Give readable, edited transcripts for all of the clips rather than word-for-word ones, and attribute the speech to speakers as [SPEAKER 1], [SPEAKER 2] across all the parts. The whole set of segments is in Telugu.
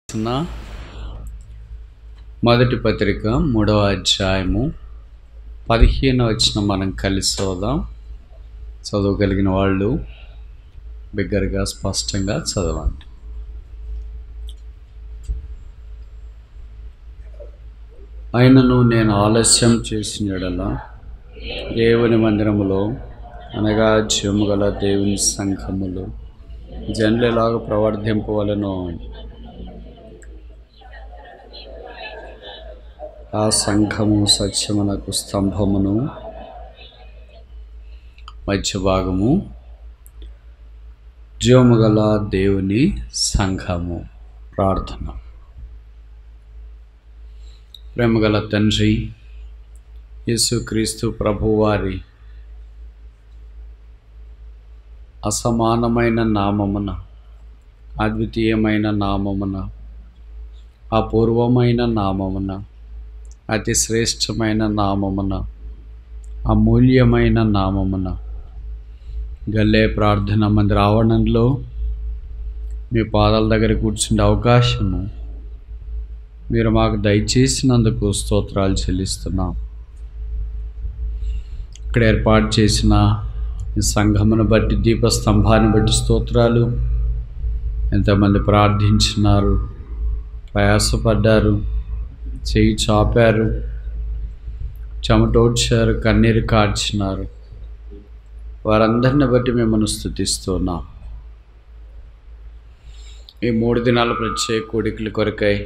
[SPEAKER 1] ఉన్న మొదటి పత్రిక 3వ అధ్యాయము 15వ వచనం మనం కలిసి చదువుదాం. చదవగలిగిన వాళ్ళు బిగ్గరగా స్పష్టంగా చదవండి. అయినను నేను ఆలస్యం చేసిన యెడల దేవుని మందిరములో అనగా జీవము గల దేవుని సంఘములో జనులు ఎలాగ ప్రవర్తింపవలెనో ఆ సంఘము సత్యమునకు స్తంభమును మధ్య భాగము జీవము గల దేవుని సంఘము. ప్రార్థన. ప్రేమగల తండ్రి యేసుక్రీస్తు ప్రభువారి అసమానమైన నామమున, అద్వితీయమైన నామమున, అపూర్వమైన నామమున, అతి శ్రేష్టమైన నామమున, అమూల్యమైన నామమున గల్లే ప్రార్థన మందిర ఆవరణంలో మీ పాదాల దగ్గర కూర్చుండే అవకాశము మీరు మాకు దయచేసినందుకు స్తోత్రాలు చెల్లిస్తున్నాం. ఇక్కడ ఏర్పాటు చేసిన ఈ సంఘమును బట్టి, దీపస్తంభాన్ని బట్టి స్తోత్రాలు. ఎంతమంది ప్రార్థించినారు, ప్రయాసపడ్డారు, చేయి చాపారు, చెమటోడ్చారు, కన్నీరు కార్చినారు. వారందరిని బట్టి మిమ్మల్ని స్తుతిస్తున్నాం. ఈ 3 దినాల ప్రత్యేక కోడికల కొరకై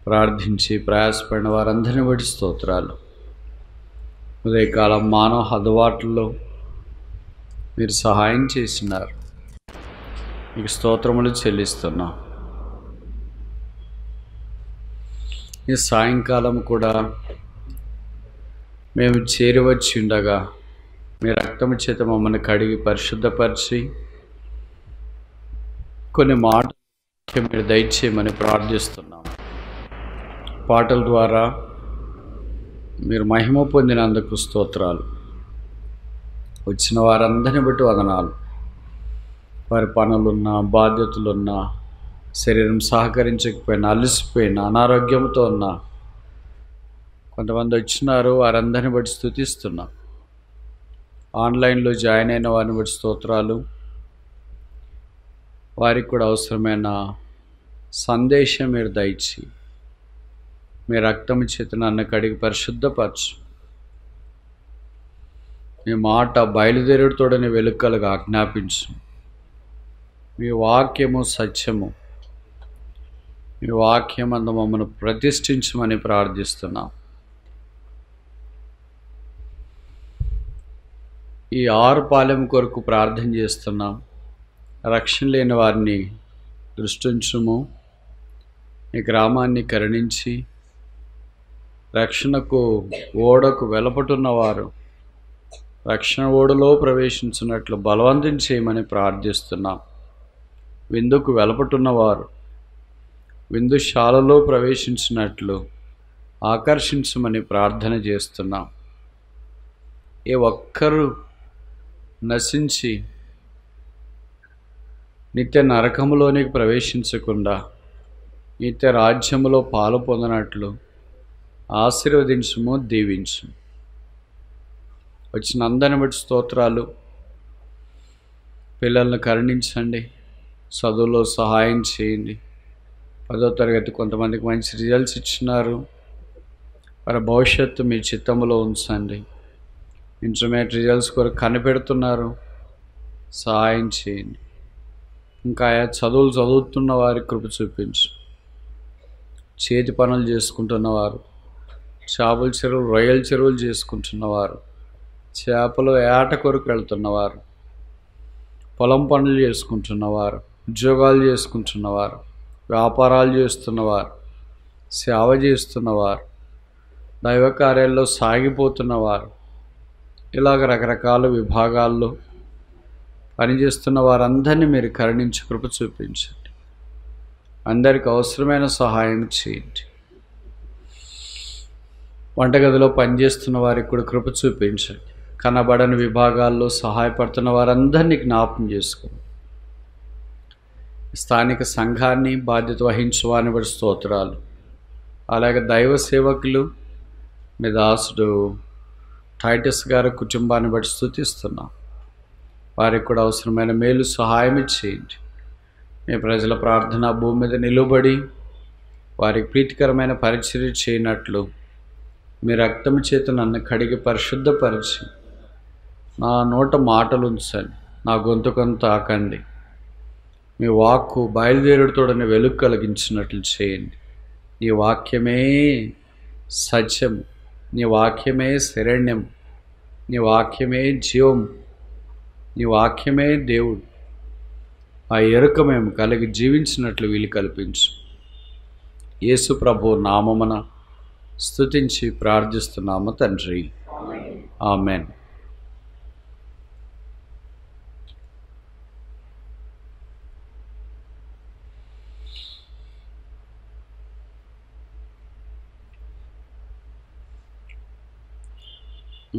[SPEAKER 1] ప్రార్థించి ప్రయాసపడిన వారందరిని బట్టి స్తోత్రాలు. ఉదయకాలం మానవ అలవాట్లలో మీరు సహాయం చేసినారు, మీకు స్తోత్రములు చెల్లిస్తున్నాం. ఈ సాయంకాలం కూడా మేము చేరవచ్చి ఉండగా మీ రక్తము చేత మమ్మల్ని కడిగి పరిశుద్ధపరిచి కొన్ని మాటలు మీరు దయచేయమని ప్రార్థిస్తున్నాం. పాటల ద్వారా మీరు మహిమ పొందినందుకు స్తోత్రాలు. వచ్చిన వారందరిని బట్టి వదనాలు. వారి పనులున్నా, బాధ్యతలున్నా, శరీరం సహకరించకపోయినా, అలసిపోయినా, అనారోగ్యంతో ఉన్నా, కొంతమంది వచ్చినారు, వారందరిని బట్టి స్తుతిస్తున్నాం. ఆన్లైన్లో జాయిన్ అయిన వారిని బట్టి స్తోత్రాలు. వారికి కూడా అవసరమైన సందేశం మీరు దయచి మీ రక్తము చేత నన్ను కడిగి పరిశుద్ధపరచు. మీ మాట బయలుదేరుతోడని వెలుకలుగా ఆజ్ఞాపించు. మీ వాక్యము సత్యము, మీ వాక్యమందు మమ్మల్ని ప్రతిష్ఠించమని ప్రార్థిస్తున్నాం. ఈ 6 పాలెం కొరకు ప్రార్థన చేస్తున్నాం. రక్షణ లేని వారిని దృష్టించుము. ఈ గ్రామాన్ని కరుణించి రక్షణకు ఓడకు వెలపటున్నవారు రక్షణ ఓడలో ప్రవేశించినట్లు బలవంతం చేయమని ప్రార్థిస్తున్నాం. విందుకు వెలపటున్నవారు విందుశాలలో ప్రవేశించినట్లు ఆకర్షించమని ప్రార్థన చేస్తున్నాం. ఏ ఒక్కరూ నశించి నిత్య నరకములోనికి ప్రవేశించకుండా నిత్య రాజ్యములో పాలు పొందినట్లు ఆశీర్వదించుము, దీవించు. వచ్చిన అందరిని బట్టి స్తోత్రాలు. పిల్లలను కరుణించండి, చదువులో సహాయం చేయండి. 10వ తరగతి కొంతమందికి మంచి రిజల్ట్స్ ఇచ్చినారు, వారి భవిష్యత్తు మీ చిత్తములో ఉంచండి. ఇంటర్మీడియట్ రిజల్ట్స్ కొరకు కనిపెడుతున్నారు, సహాయం చేయండి. ఇంకా చదువులు చదువుతున్న వారికి కృప చూపించు. చేతి పనులు చేసుకుంటున్నవారు, చేపల చెరువులు, రొయ్యల చెరువులు చేసుకుంటున్నవారు, చేపలు ఏట కొరకు వెళ్తున్నవారు, పొలం పనులు చేసుకుంటున్నవారు, ఉద్యోగాలు చేసుకుంటున్నవారు, వ్యాపారాలు చేస్తున్నవారు, సేవ చేస్తున్నవారు, దైవ కార్యాల్లో సాగిపోతున్నవారు, ఇలాగ రకరకాల విభాగాల్లో పనిచేస్తున్న వారందరినీ మీరు కరుణించి కృప చూపించండి. అందరికి అవసరమైన సహాయం చేయండి. వంటగదిలో పనిచేస్తున్న వారికి కూడా కృప చూపించండి. కనబడని విభాగాల్లో సహాయపడుతున్న వారందరినీ జ్ఞాపకం చేసుకోండి. స్థానిక సంఘాన్ని బాధ్యత వహించువాని బట్టి స్తోత్రాలు. అలాగే దైవ సేవకులు మీ దాసుడు టైటస్ గారి కుటుంబాన్ని బట్టి స్తుతిస్తున్నాం. వారికి కూడా అవసరమైన మేలు సహాయం చేయండి. మీ ప్రజల ప్రార్థన భూమి మీద నిలువబడి వారికి ప్రీతికరమైన పరిచర్య చేయనట్లు మీ రక్తము చేత నన్ను కడిగి పరిశుద్ధపరిచి నా నోట మాటలు ఉంచండి, నా గొంతుకంత తాకండి. మీ వాక్కు బయలుదేరుతోడని వెలుగు కలిగించినట్లు చేయండి. నీ వాక్యమే సత్యం, నీ వాక్యమే శరణ్యం, నీ వాక్యమే జీవం, నీ వాక్యమే దేవుడు. ఆ ఎరుక మేము కలిగి జీవించినట్లు వీలు కల్పించు. యేసు ప్రభు నామమున స్తుతించి ప్రార్థిస్తున్నాము తండ్రి, ఆమెన్.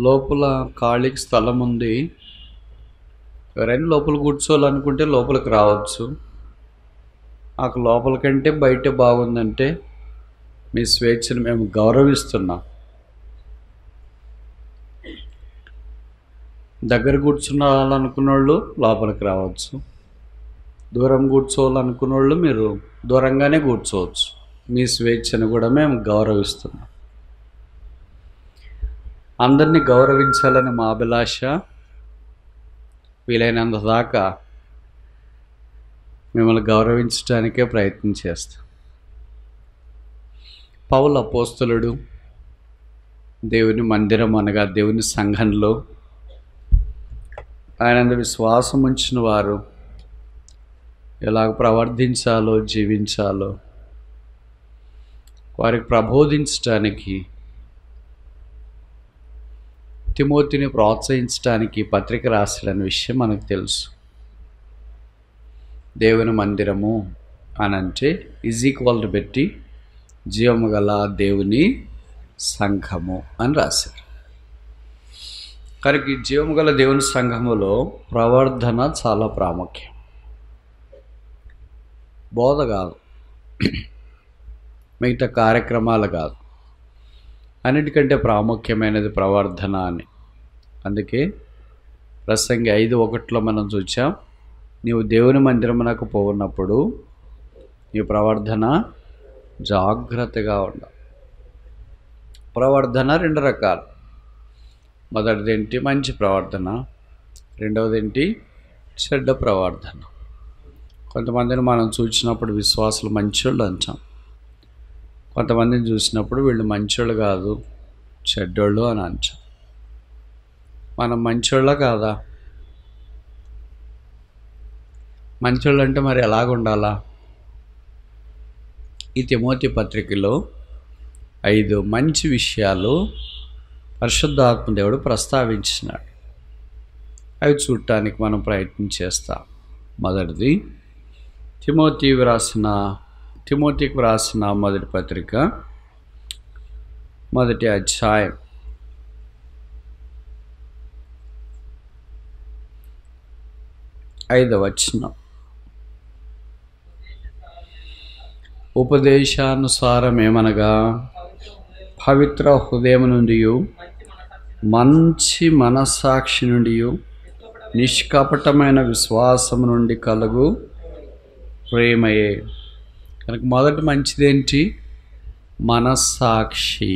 [SPEAKER 1] లోపల ఖాళీకి స్థలం ఉంది. ఎవరైనా లోపల కూర్చోవాలనుకుంటే లోపలికి రావచ్చు. నాకు లోపల కంటే బయట బాగుందంటే మీ స్వేచ్ఛను మేము గౌరవిస్తున్నాం. దగ్గర కూర్చున్నాలనుకున్న వాళ్ళు లోపలికి రావచ్చు, దూరం కూర్చోవాలనుకున్న వాళ్ళు మీరు దూరంగానే కూర్చోవచ్చు. మీ స్వేచ్ఛను కూడా మేము గౌరవిస్తున్నాం. అందరినీ గౌరవించాలని మా అభిలాష. వీలైనంత దాకా మిమ్మల్ని గౌరవించడానికే ప్రయత్నం చేస్తాం. పౌలు అపోస్తలుడు దేవుని మందిరం అనగా దేవుని సంఘంలో ఆయన విశ్వాసం ఉంచిన వారు ఎలాగ ప్రవర్తించాలో జీవించాలో వారికి ప్రబోధించడానికి, తిమోతిని ప్రోత్సహించడానికి పత్రిక రాశాడనే విషయం మనకు తెలుసు. దేవుని మందిరము అనంటే ఈక్వల్ పెట్టి జీవము గల దేవుని సంఘము అని రాశారు. కానీ జీవము గల దేవుని సంఘములో ప్రవర్ధన చాలా ప్రాముఖ్యం. బోధ కాదు, మిగతా కార్యక్రమాలు కాదు, అన్నిటికంటే ప్రాముఖ్యమైనది ప్రవర్ధన అని. అందుకే ప్రసంగి 5:1 మనం చూచాం, నీవు దేవుని మందిరమునకు పోవున్నప్పుడు నీ ప్రవర్ధన జాగ్రత్తగా ఉండాలి. ప్రవర్ధన 2 రకాలు. మొదటిది ఏంటి? మంచి ప్రవర్ధన. రెండవది ఏంటి? చెడ్డ ప్రవర్ధన. కొంతమందిని మనం చూసినప్పుడు విశ్వాసులు మంచోళ్ళు అంటాం, కొంతమందిని చూసినప్పుడు వీళ్ళు మంచోళ్ళు కాదు చెడ్డోళ్ళు అని అంటాం. మనం మంచోళ్ళ కాదా? మంచోళ్ళు అంటే మరి ఎలాగుండాలా? ఈ తిమోతి పత్రికలో 5 మంచి విషయాలు పరిశుద్ధాత్మ దేవుడు ప్రస్తావించినాడు. అవి చూడటానికి మనం ప్రయత్నం చేస్తాం. మొదటిది తిమోతికి వ్రాసిన మొదటి పత్రిక 1వ అధ్యాయం 5వ వచనం. ఉపదేశానుసారమేమనగా పవిత్ర హృదయం నుండి, మంచి మనస్సాక్షి నుండి, నిష్కపటమైన విశ్వాసం నుండి కలుగు ప్రేమయే. కనుక మొదటి మంచిదేంటి? మనస్సాక్షి,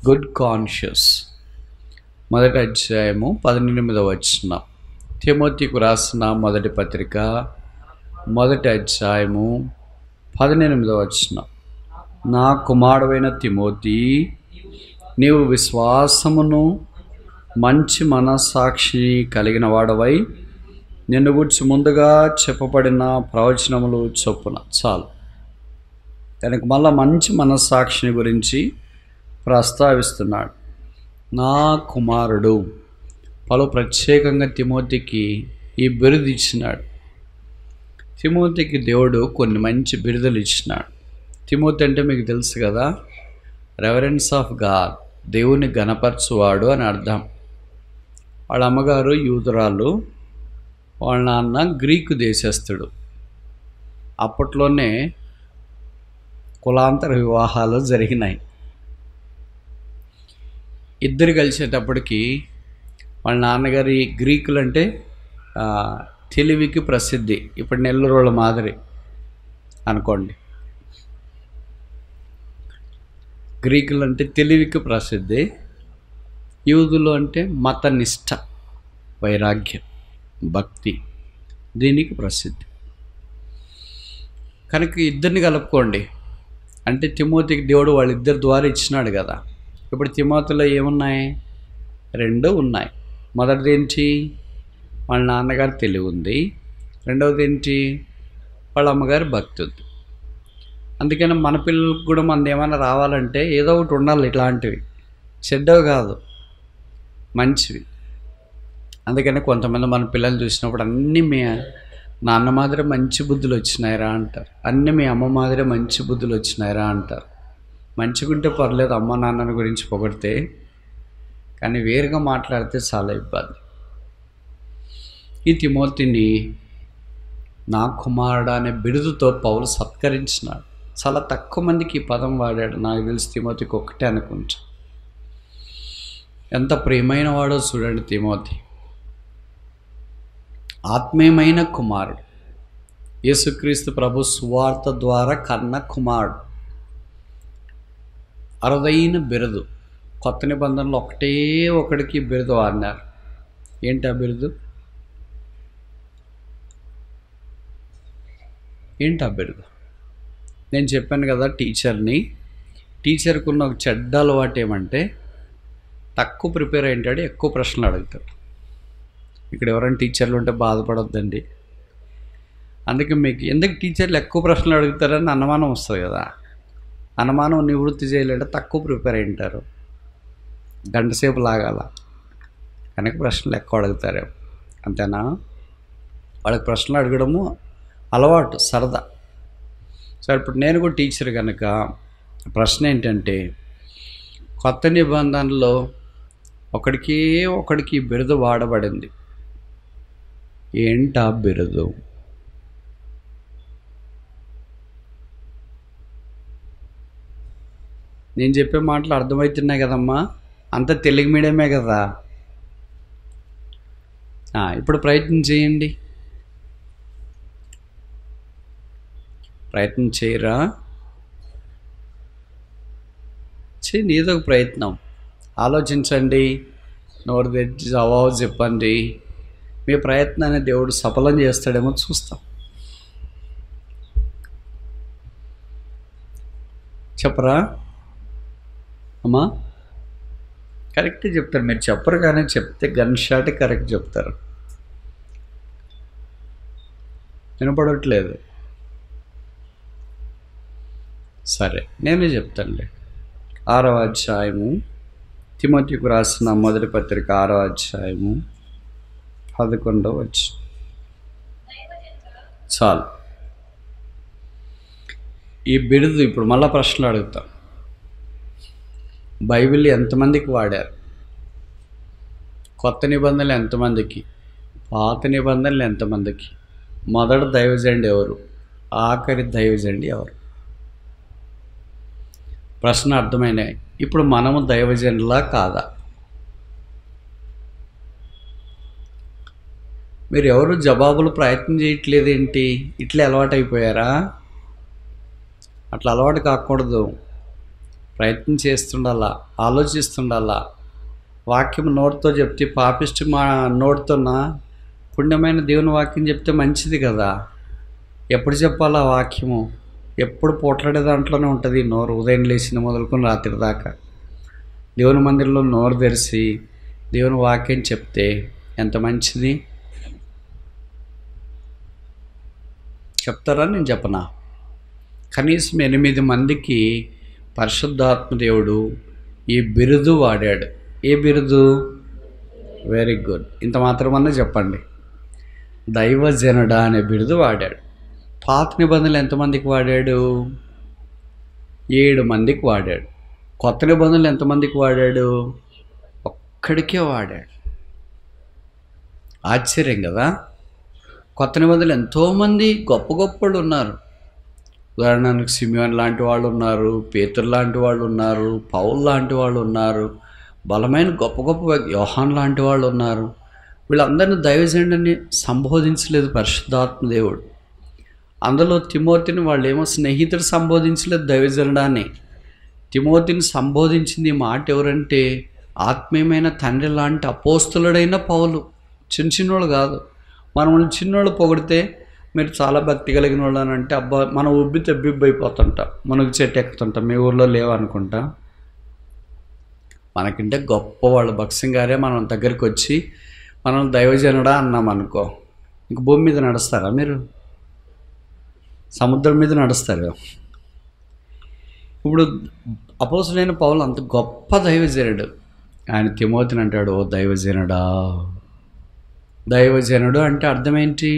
[SPEAKER 1] గుడ్ కాన్షియస్. 1వ అధ్యాయము 18వ వచనం. తిమోతికి రాసిన మొదటి పత్రిక 1వ అధ్యాయము 18వ వచనం. నా కుమారుడైన తిమోతి, నీవు విశ్వాసమును మంచి మనస్సాక్షిని కలిగిన వాడవై నిన్ను గురించి ముందుగా చెప్పబడిన ప్రవచనములు చొప్పున. చాలు. దానికి మళ్ళా మంచి మనస్సాక్షిని గురించి ప్రస్తావిస్తున్నాడు. నా కుమారుడు. పలు ప్రత్యేకంగా తిమోతికి ఈ బిరుదు ఇచ్చినాడు. తిమోతికి దేవుడు కొన్ని మంచి బిరుదులు ఇచ్చినాడు. తిమోతి అంటే మీకు తెలుసు కదా, రెవరెన్స్ ఆఫ్ గాడ్, దేవుని గణపరచువాడు అని అర్థం. వాళ్ళ అమ్మగారు యూదురాలు, వాళ్ళ నాన్న గ్రీకు దేశస్థుడు. అప్పట్లోనే కులాంతర వివాహాలు జరిగినాయి. ఇద్దరు కలిసేటప్పటికి వాళ్ళ నాన్నగారి గ్రీకులు అంటే తెలివికి ప్రసిద్ధి. ఇప్పుడు నెల్లూరుల మాదిరి అనుకోండి. గ్రీకులు అంటే తెలివికి ప్రసిద్ధి, యూదులు అంటే మతనిష్ట, వైరాగ్యం, భక్తి, దీనికి ప్రసిద్ధి. కనుక ఇద్దరిని కలుపుకోండి అంటే తిమోతికి దేవుడు వాళ్ళిద్దరి ద్వారా ఇచ్చినాడు కదా. ఇప్పుడు తిమోతిలో ఏమున్నాయి? 2 ఉన్నాయి. మొదటిది ఏంటి? వాళ్ళ నాన్నగారు తెలివి ఉంది. రెండవది ఏంటి? వాళ్ళ అమ్మగారి భక్తి ఉంది. అందుకని మన పిల్లలకు కూడా మనది ఏమైనా రావాలంటే ఏదో ఒకటి ఉండాలి. ఇట్లాంటివి చెడ్డవి కాదు, మంచివి. అందుకని కొంతమంది మన పిల్లలు చూసినప్పుడు అన్నీ మీ నాన్న మాదిరి మంచి బుద్ధులు వచ్చినాయిరా అంటారు, అన్నీ మీ అమ్మ మాదిరి మంచి బుద్ధులు వచ్చినాయిరా అంటారు. మంచిగుంటే పర్లేదు అమ్మ నాన్నని గురించి పొగిడితే, కానీ వేరుగా మాట్లాడితే చాలా ఇబ్బంది. ఈ తిమోతిని నా కుమారుడు అనే బిరుదుతో పౌలు సత్కరించినాడు. చాలా తక్కువ మందికి ఈ పదం వాడాడు. నాకు తెలిసి తిమోతికి ఒక్కటే అనుకుంటా. ఎంత ప్రియమైన వాడో చూడండి తిమోతి. ఆత్మీయమైన కుమారుడు, యేసుక్రీస్తు ప్రభు సువార్త ద్వారా కన్న కుమారుడు, అరుదైన బిరుదు. కొత్త నిబంధనలు ఒకటే ఒకడికి బిరుదు వాడినారు. ఏంటి ఆ బిరుదు? ఏంటి ఆ బిరుదు? నేను చెప్పాను కదా, టీచర్కి ఉన్న ఒక చెడ్డ అలవాటు ఏమంటే తక్కువ ప్రిపేర్ అయింటాడు, ఎక్కువ ప్రశ్నలు అడుగుతాడు. ఇక్కడ ఎవరైనా టీచర్లు ఉంటే బాధపడొద్దండి. అందుకే మీకు ఎందుకు టీచర్లు ఎక్కువ ప్రశ్నలు అడుగుతారని అనుమానం వస్తుంది కదా. అనుమానం నివృత్తి చేయాలంటే తక్కువ ప్రిపేర్ అయి ఉంటారు, గంటసేపు లాగాల, కనుక ప్రశ్నలు ఎక్కువ అడుగుతారేమో. అంతేనా? వాళ్ళకి ప్రశ్నలు అడగడము అలవాటు, సరదా. సరే, ఇప్పుడు నేను కూడా టీచర్ కనుక ప్రశ్న ఏంటంటే, కొత్త నిబంధనలో ఒకడికి బిరుదు వాడబడింది. ఏంటా బిరుదు? నేను చెప్పే మాటలు అర్థమవుతున్నాయి కదమ్మా. అంత తెలుగు మీడియమే కదా. ఇప్పుడు ప్రయత్నం చేయండి. ప్రయత్నం చేయరా? చేయండి, ఏదో ఒక ప్రయత్నం. ఆలోచించండి, నోరు తెచ్చి జవాబు చెప్పండి. మీ ప్రయత్నాన్ని దేవుడు సఫలం చేస్తాడేమో చూస్తాం. చెప్పరా అమ్మా? కరెక్ట్ చెప్తారు. మీరు చెప్పరు కానీ చెప్తే గన్ షాట్ కరెక్ట్ చెప్తారు. వినపడట్లేదు. సరే, నేనే చెప్తానులే. 6వ అధ్యాయము, తిమోతికి రాసిన మొదటి పత్రిక 6వ అధ్యాయము 11వ వచనం. చాలు. ఈ బిరుదు ఇప్పుడు మళ్ళా ప్రశ్నలు అడుగుతాం. బైబిల్ ఎంతమందికి వాడారు? కొత్త నిబంధనలు ఎంతమందికి? పాత నిబంధనలు ఎంతమందికి? మొదటి దైవజండి ఎవరు? ఆఖరి దైవజండి ఎవరు? ప్రశ్న అర్థమైనాయి. ఇప్పుడు మనము దైవజనులా కాదా? మీరు ఎవరు జవాబులు ప్రయత్నం చేయట్లేదేంటి? ఇట్లా అలవాటు అయిపోయారా? అట్లా అలవాటు కాకూడదు. ప్రయత్నం చేస్తుండాలా, ఆలోచిస్తుండాలా. వాక్యం నోటితో చెప్తే పాపిష్టి మా నోటితోనా పుణ్యమైన దేవుని వాక్యం చెప్తే మంచిది కదా. ఎప్పుడు చెప్పాలా వాక్యము? ఎప్పుడు పోట్లాడే దాంట్లోనే ఉంటుంది నోరు. ఉదయం లేచిన మొదలుకొని రాత్రి దాకా దేవుని మందిరంలో నోరు తెరిచి దేవుని వాక్యం చెప్తే ఎంత మంచిది. చెప్తారా? నేను చెప్పనా? కనీసం 8 మందికి పరిశుద్ధాత్మ దేవుడు ఈ బిరుదు వాడాడు. ఏ బిరుదు? Very good. ఇంత మాత్రమన్నా చెప్పండి. దైవజనుడా అనే బిరుదు వాడాడు. పాత నిబంధనలు ఎంతమందికి వాడాడు? 7 మందికి వాడాడు. కొత్త నిబంధనలు ఎంతమందికి వాడాడు? ఒక్కడికే వాడాడు. ఆశ్చర్యం కదా. కొత్త నిబంధనలు ఎంతోమంది గొప్ప గొప్పలు ఉన్నారు. ఉదాహరణకు సిమియోన్ లాంటి వాళ్ళు ఉన్నారు, పేతురు లాంటి వాళ్ళు ఉన్నారు, పౌలు లాంటి వాళ్ళు ఉన్నారు, బలమైన గొప్ప గొప్ప యోహాన్ లాంటి వాళ్ళు ఉన్నారు. వీళ్ళందరినీ దైవజనుడని సంబోధించలేదు పరిశుద్ధాత్మ దేవుడు. అందులో తిమోతిని వాళ్ళు ఏమో స్నేహితుడు సంబోధించలేదు దైవజనుడాన్ని. తిమోతిని సంబోధించింది ఈ మాట ఎవరంటే ఆత్మీయమైన తండ్రి లాంటి అపోస్తలుడైన పౌలు. చిన్నోళ్ళు కాదు. మనం చిన్నోళ్ళు పొగిడితే మీరు చాలా భక్తి కలిగిన వాళ్ళు అని అంటే అబ్బా మనం ఉబ్బి తెబ్బిబ్బి అయిపోతుంటాం, మనకు చెట్టు ఎక్కుతుంటాం. మీ ఊర్లో లేవనుకుంటా. మనకంటే గొప్ప వాళ్ళు భక్సింగ్ గారే మనం దగ్గరికి వచ్చి మనం దైవజనుడా అన్నాం అనుకో, ఇంక భూమి మీద నడుస్తారా మీరు? సముద్రం మీద నడుస్తారు. ఇప్పుడు అపోస్తలుడైన పౌలు అంత గొప్ప దైవజనుడు. ఆయన తిమోతిని అంటాడు, ఓ దైవజనుడా. దైవజనుడు అంటే అర్థం ఏంటి?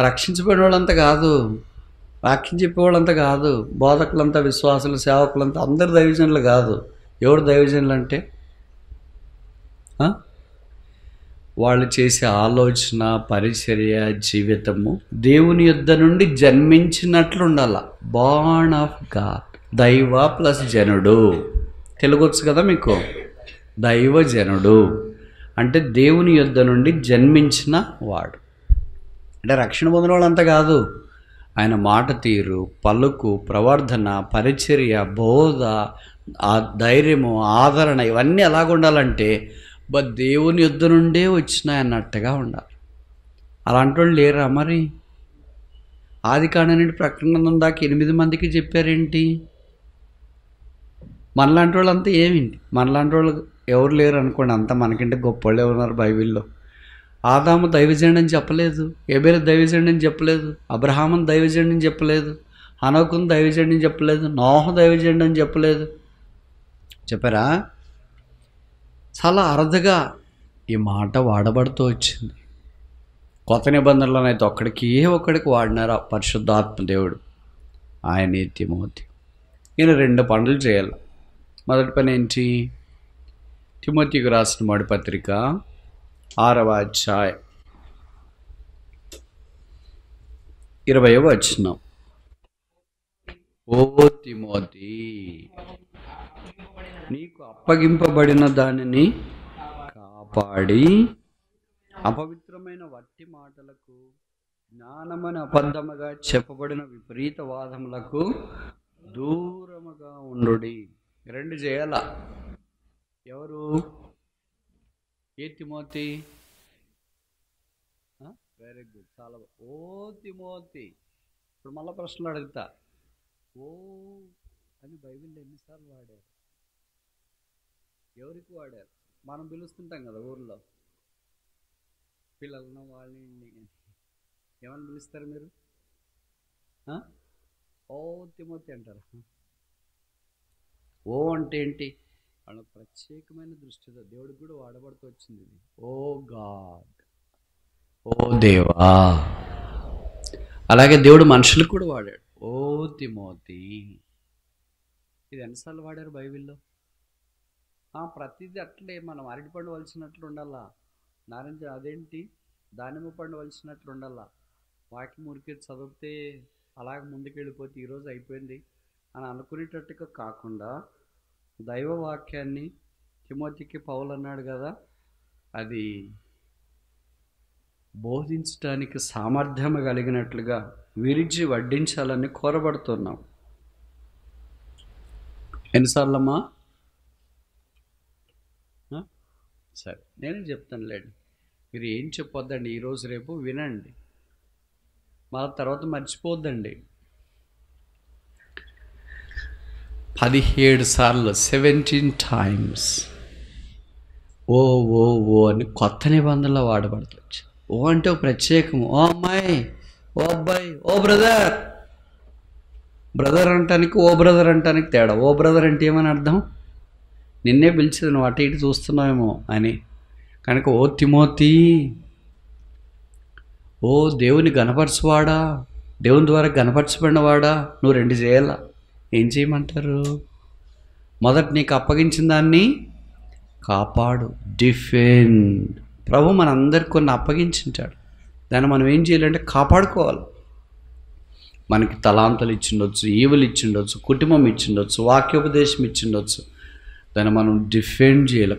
[SPEAKER 1] రక్షించబడిన వాళ్ళంతా కాదు, వాక్యం చెప్పేవాళ్ళంతా కాదు, బోధకులంతా, విశ్వాసులు, సేవకులంతా అందరు దైవజనులు కాదు. ఎవరు దైవజనులు అంటే వాళ్ళు చేసే ఆలోచన, పరిచర్య, జీవితము దేవుని యొద్ద నుండి జన్మించినట్లు ఉండాల. Born of God. దైవ ప్లస్ జనుడు. తెలుగొచ్చు కదా మీకు? దైవజనుడు అంటే దేవుని యొద్ద నుండి జన్మించిన వాడు. అంటే రక్షణ పొందిన వాళ్ళంతా కాదు. ఆయన మాట తీరు, పలుకు, ప్రవర్ధన, పరిచర్య, బోధ, ఆ ధైర్యము, ఆదరణ ఇవన్నీ ఎలాగ ఉండాలంటే దేవుని యొద్ద నుండే వచ్చినాయి అన్నట్టుగా ఉండాలి. అలాంటి వాళ్ళు లేరా మరి? ఆది కాండం నుండి ప్రకటన దాకా 8 మందికి చెప్పారేంటి? మనలాంటి వాళ్ళంతా ఏమిటి? మనలాంటి వాళ్ళు ఎవరు లేరు అనుకోండి, అంతా మనకంటే గొప్ప వాళ్ళు ఎవరున్నారు బైబిల్లో? ఆదాము దైవజనుడు అని చెప్పలేదు, ఏబేలు దైవజనుడు అని చెప్పలేదు, అబ్రహామును దైవజనుడు అని చెప్పలేదు, హనోకును దైవజనుడు అని చెప్పలేదు, నోహ దైవజనుడు అని చెప్పలేదు. చెప్పారా? చాలా అరుదుగా ఈ మాట వాడబడుతూ వచ్చింది. కొత్త నిబంధనలోనైతే ఒక్కడికి వాడినారు పరిశుద్ధాత్మ దేవుడు. ఆయనే తిమోతి. ఈయన 2 పనులు చేయాలి. మొదటి పని ఏంటి? తిమోతికి రాసిన మొదటి పత్రిక 6వ అధ్యాయం 20వ వచనం. ఓ తిమోతి, నీకు అప్పగింపబడిన దానిని కాపాడి అపవిత్రమైన వట్టి మాటలకు, జ్ఞానమని అబద్ధముగా చెప్పబడిన విపరీత వాదములకు దూరముగా ఉండుడి. 2 చేయాల. ఎవరు? ఏ తిమోతి? వెరీ గుడ్, చాలా. ఓ తిమోతి. ఇప్పుడు మళ్ళీ ప్రశ్నలు అడుగుతా. ఓ అని బైబిల్లో ఎన్నిసార్లు వాడారు? ఎవరికి వాడారు? మనం పిలుస్తుంటాం కదా ఊర్లో పిల్లలను, వాళ్ళని ఏమని పిలుస్తారు మీరు? ఓ తిమోతి అంటారు. ఓ అంటే ఏంటి? వాళ్ళ ప్రత్యేకమైన దృష్టితో దేవుడికి కూడా వాడబడుతూ వచ్చింది ఇది. ఓ గాడ్, ఓ దేవా. అలాగే దేవుడు మనుషులకు కూడా వాడాడు. ఓ తిమోతి. ఇది ఎన్నిసార్లు వాడారు బైబిల్లో? ప్రతిదీ అట్లే. మనం అరటిపండు వలిసినట్లు ఉండాలా, నారింజ అదేంటి దానిమ్మ పండు వలిసినట్లు ఉండాలా. వాక్యం ఊరికే చదివితే అలాగ ముందుకు వెళ్ళిపోతే ఈరోజు అయిపోయింది అని అనుకునేటట్టుగా కాకుండా దైవ వాక్యాన్ని తిమోతికి పౌలు అన్నాడు కదా, అది బోధించడానికి సామర్థ్యం కలిగినట్లుగా విరిచి వడ్డించాలని కోరబడుతున్నాం. ఎన్నిసార్లమ్మా? సరే, నేనే చెప్తాను లేండి. మీరు ఏం చెప్పొద్దండి, ఈరోజు రేపు వినండి, మళ్ళీ తర్వాత మర్చిపోద్దండి. 17 సార్లు 17 times ఓ ఓ ఓ అని కొత్త నిబంధనలో వాడబడుతుంది. ఓ అంటే ఒక ప్రత్యేకము. ఓ అమ్మాయి, ఓ అబ్బాయి, ఓ బ్రదర్. బ్రదర్ అంటానికి ఓ బ్రదర్ అంటానికి తేడా. ఓ బ్రదర్ అంటే ఏమని అర్థం? నిన్నే పిలిచేది, నువ్వు అటు ఇటు చూస్తున్నావేమో అని. కనుక ఓ తిమోతి, ఓ దేవుని గణపరచువాడా, దేవుని ద్వారా గణపరచబడినవాడా, నువ్వు 2 చేయాలా. ఏం చేయమంటారు? మొదట నీకు అప్పగించిన దాన్ని కాపాడు, డిఫెండ్. ప్రభు మనందరికి కొన్ని అప్పగించాడు, దాన్ని మనం ఏం చేయాలంటే కాపాడుకోవాలి. మనకి తలాంతలు ఇచ్చిండొచ్చు, ఈవులు ఇచ్చిండొచ్చు, కుటుంబం ఇచ్చిండొచ్చు, వాక్యోపదేశం ఇచ్చిండొచ్చు. దాన్ని మనం డిఫెండ్ చేయాలి,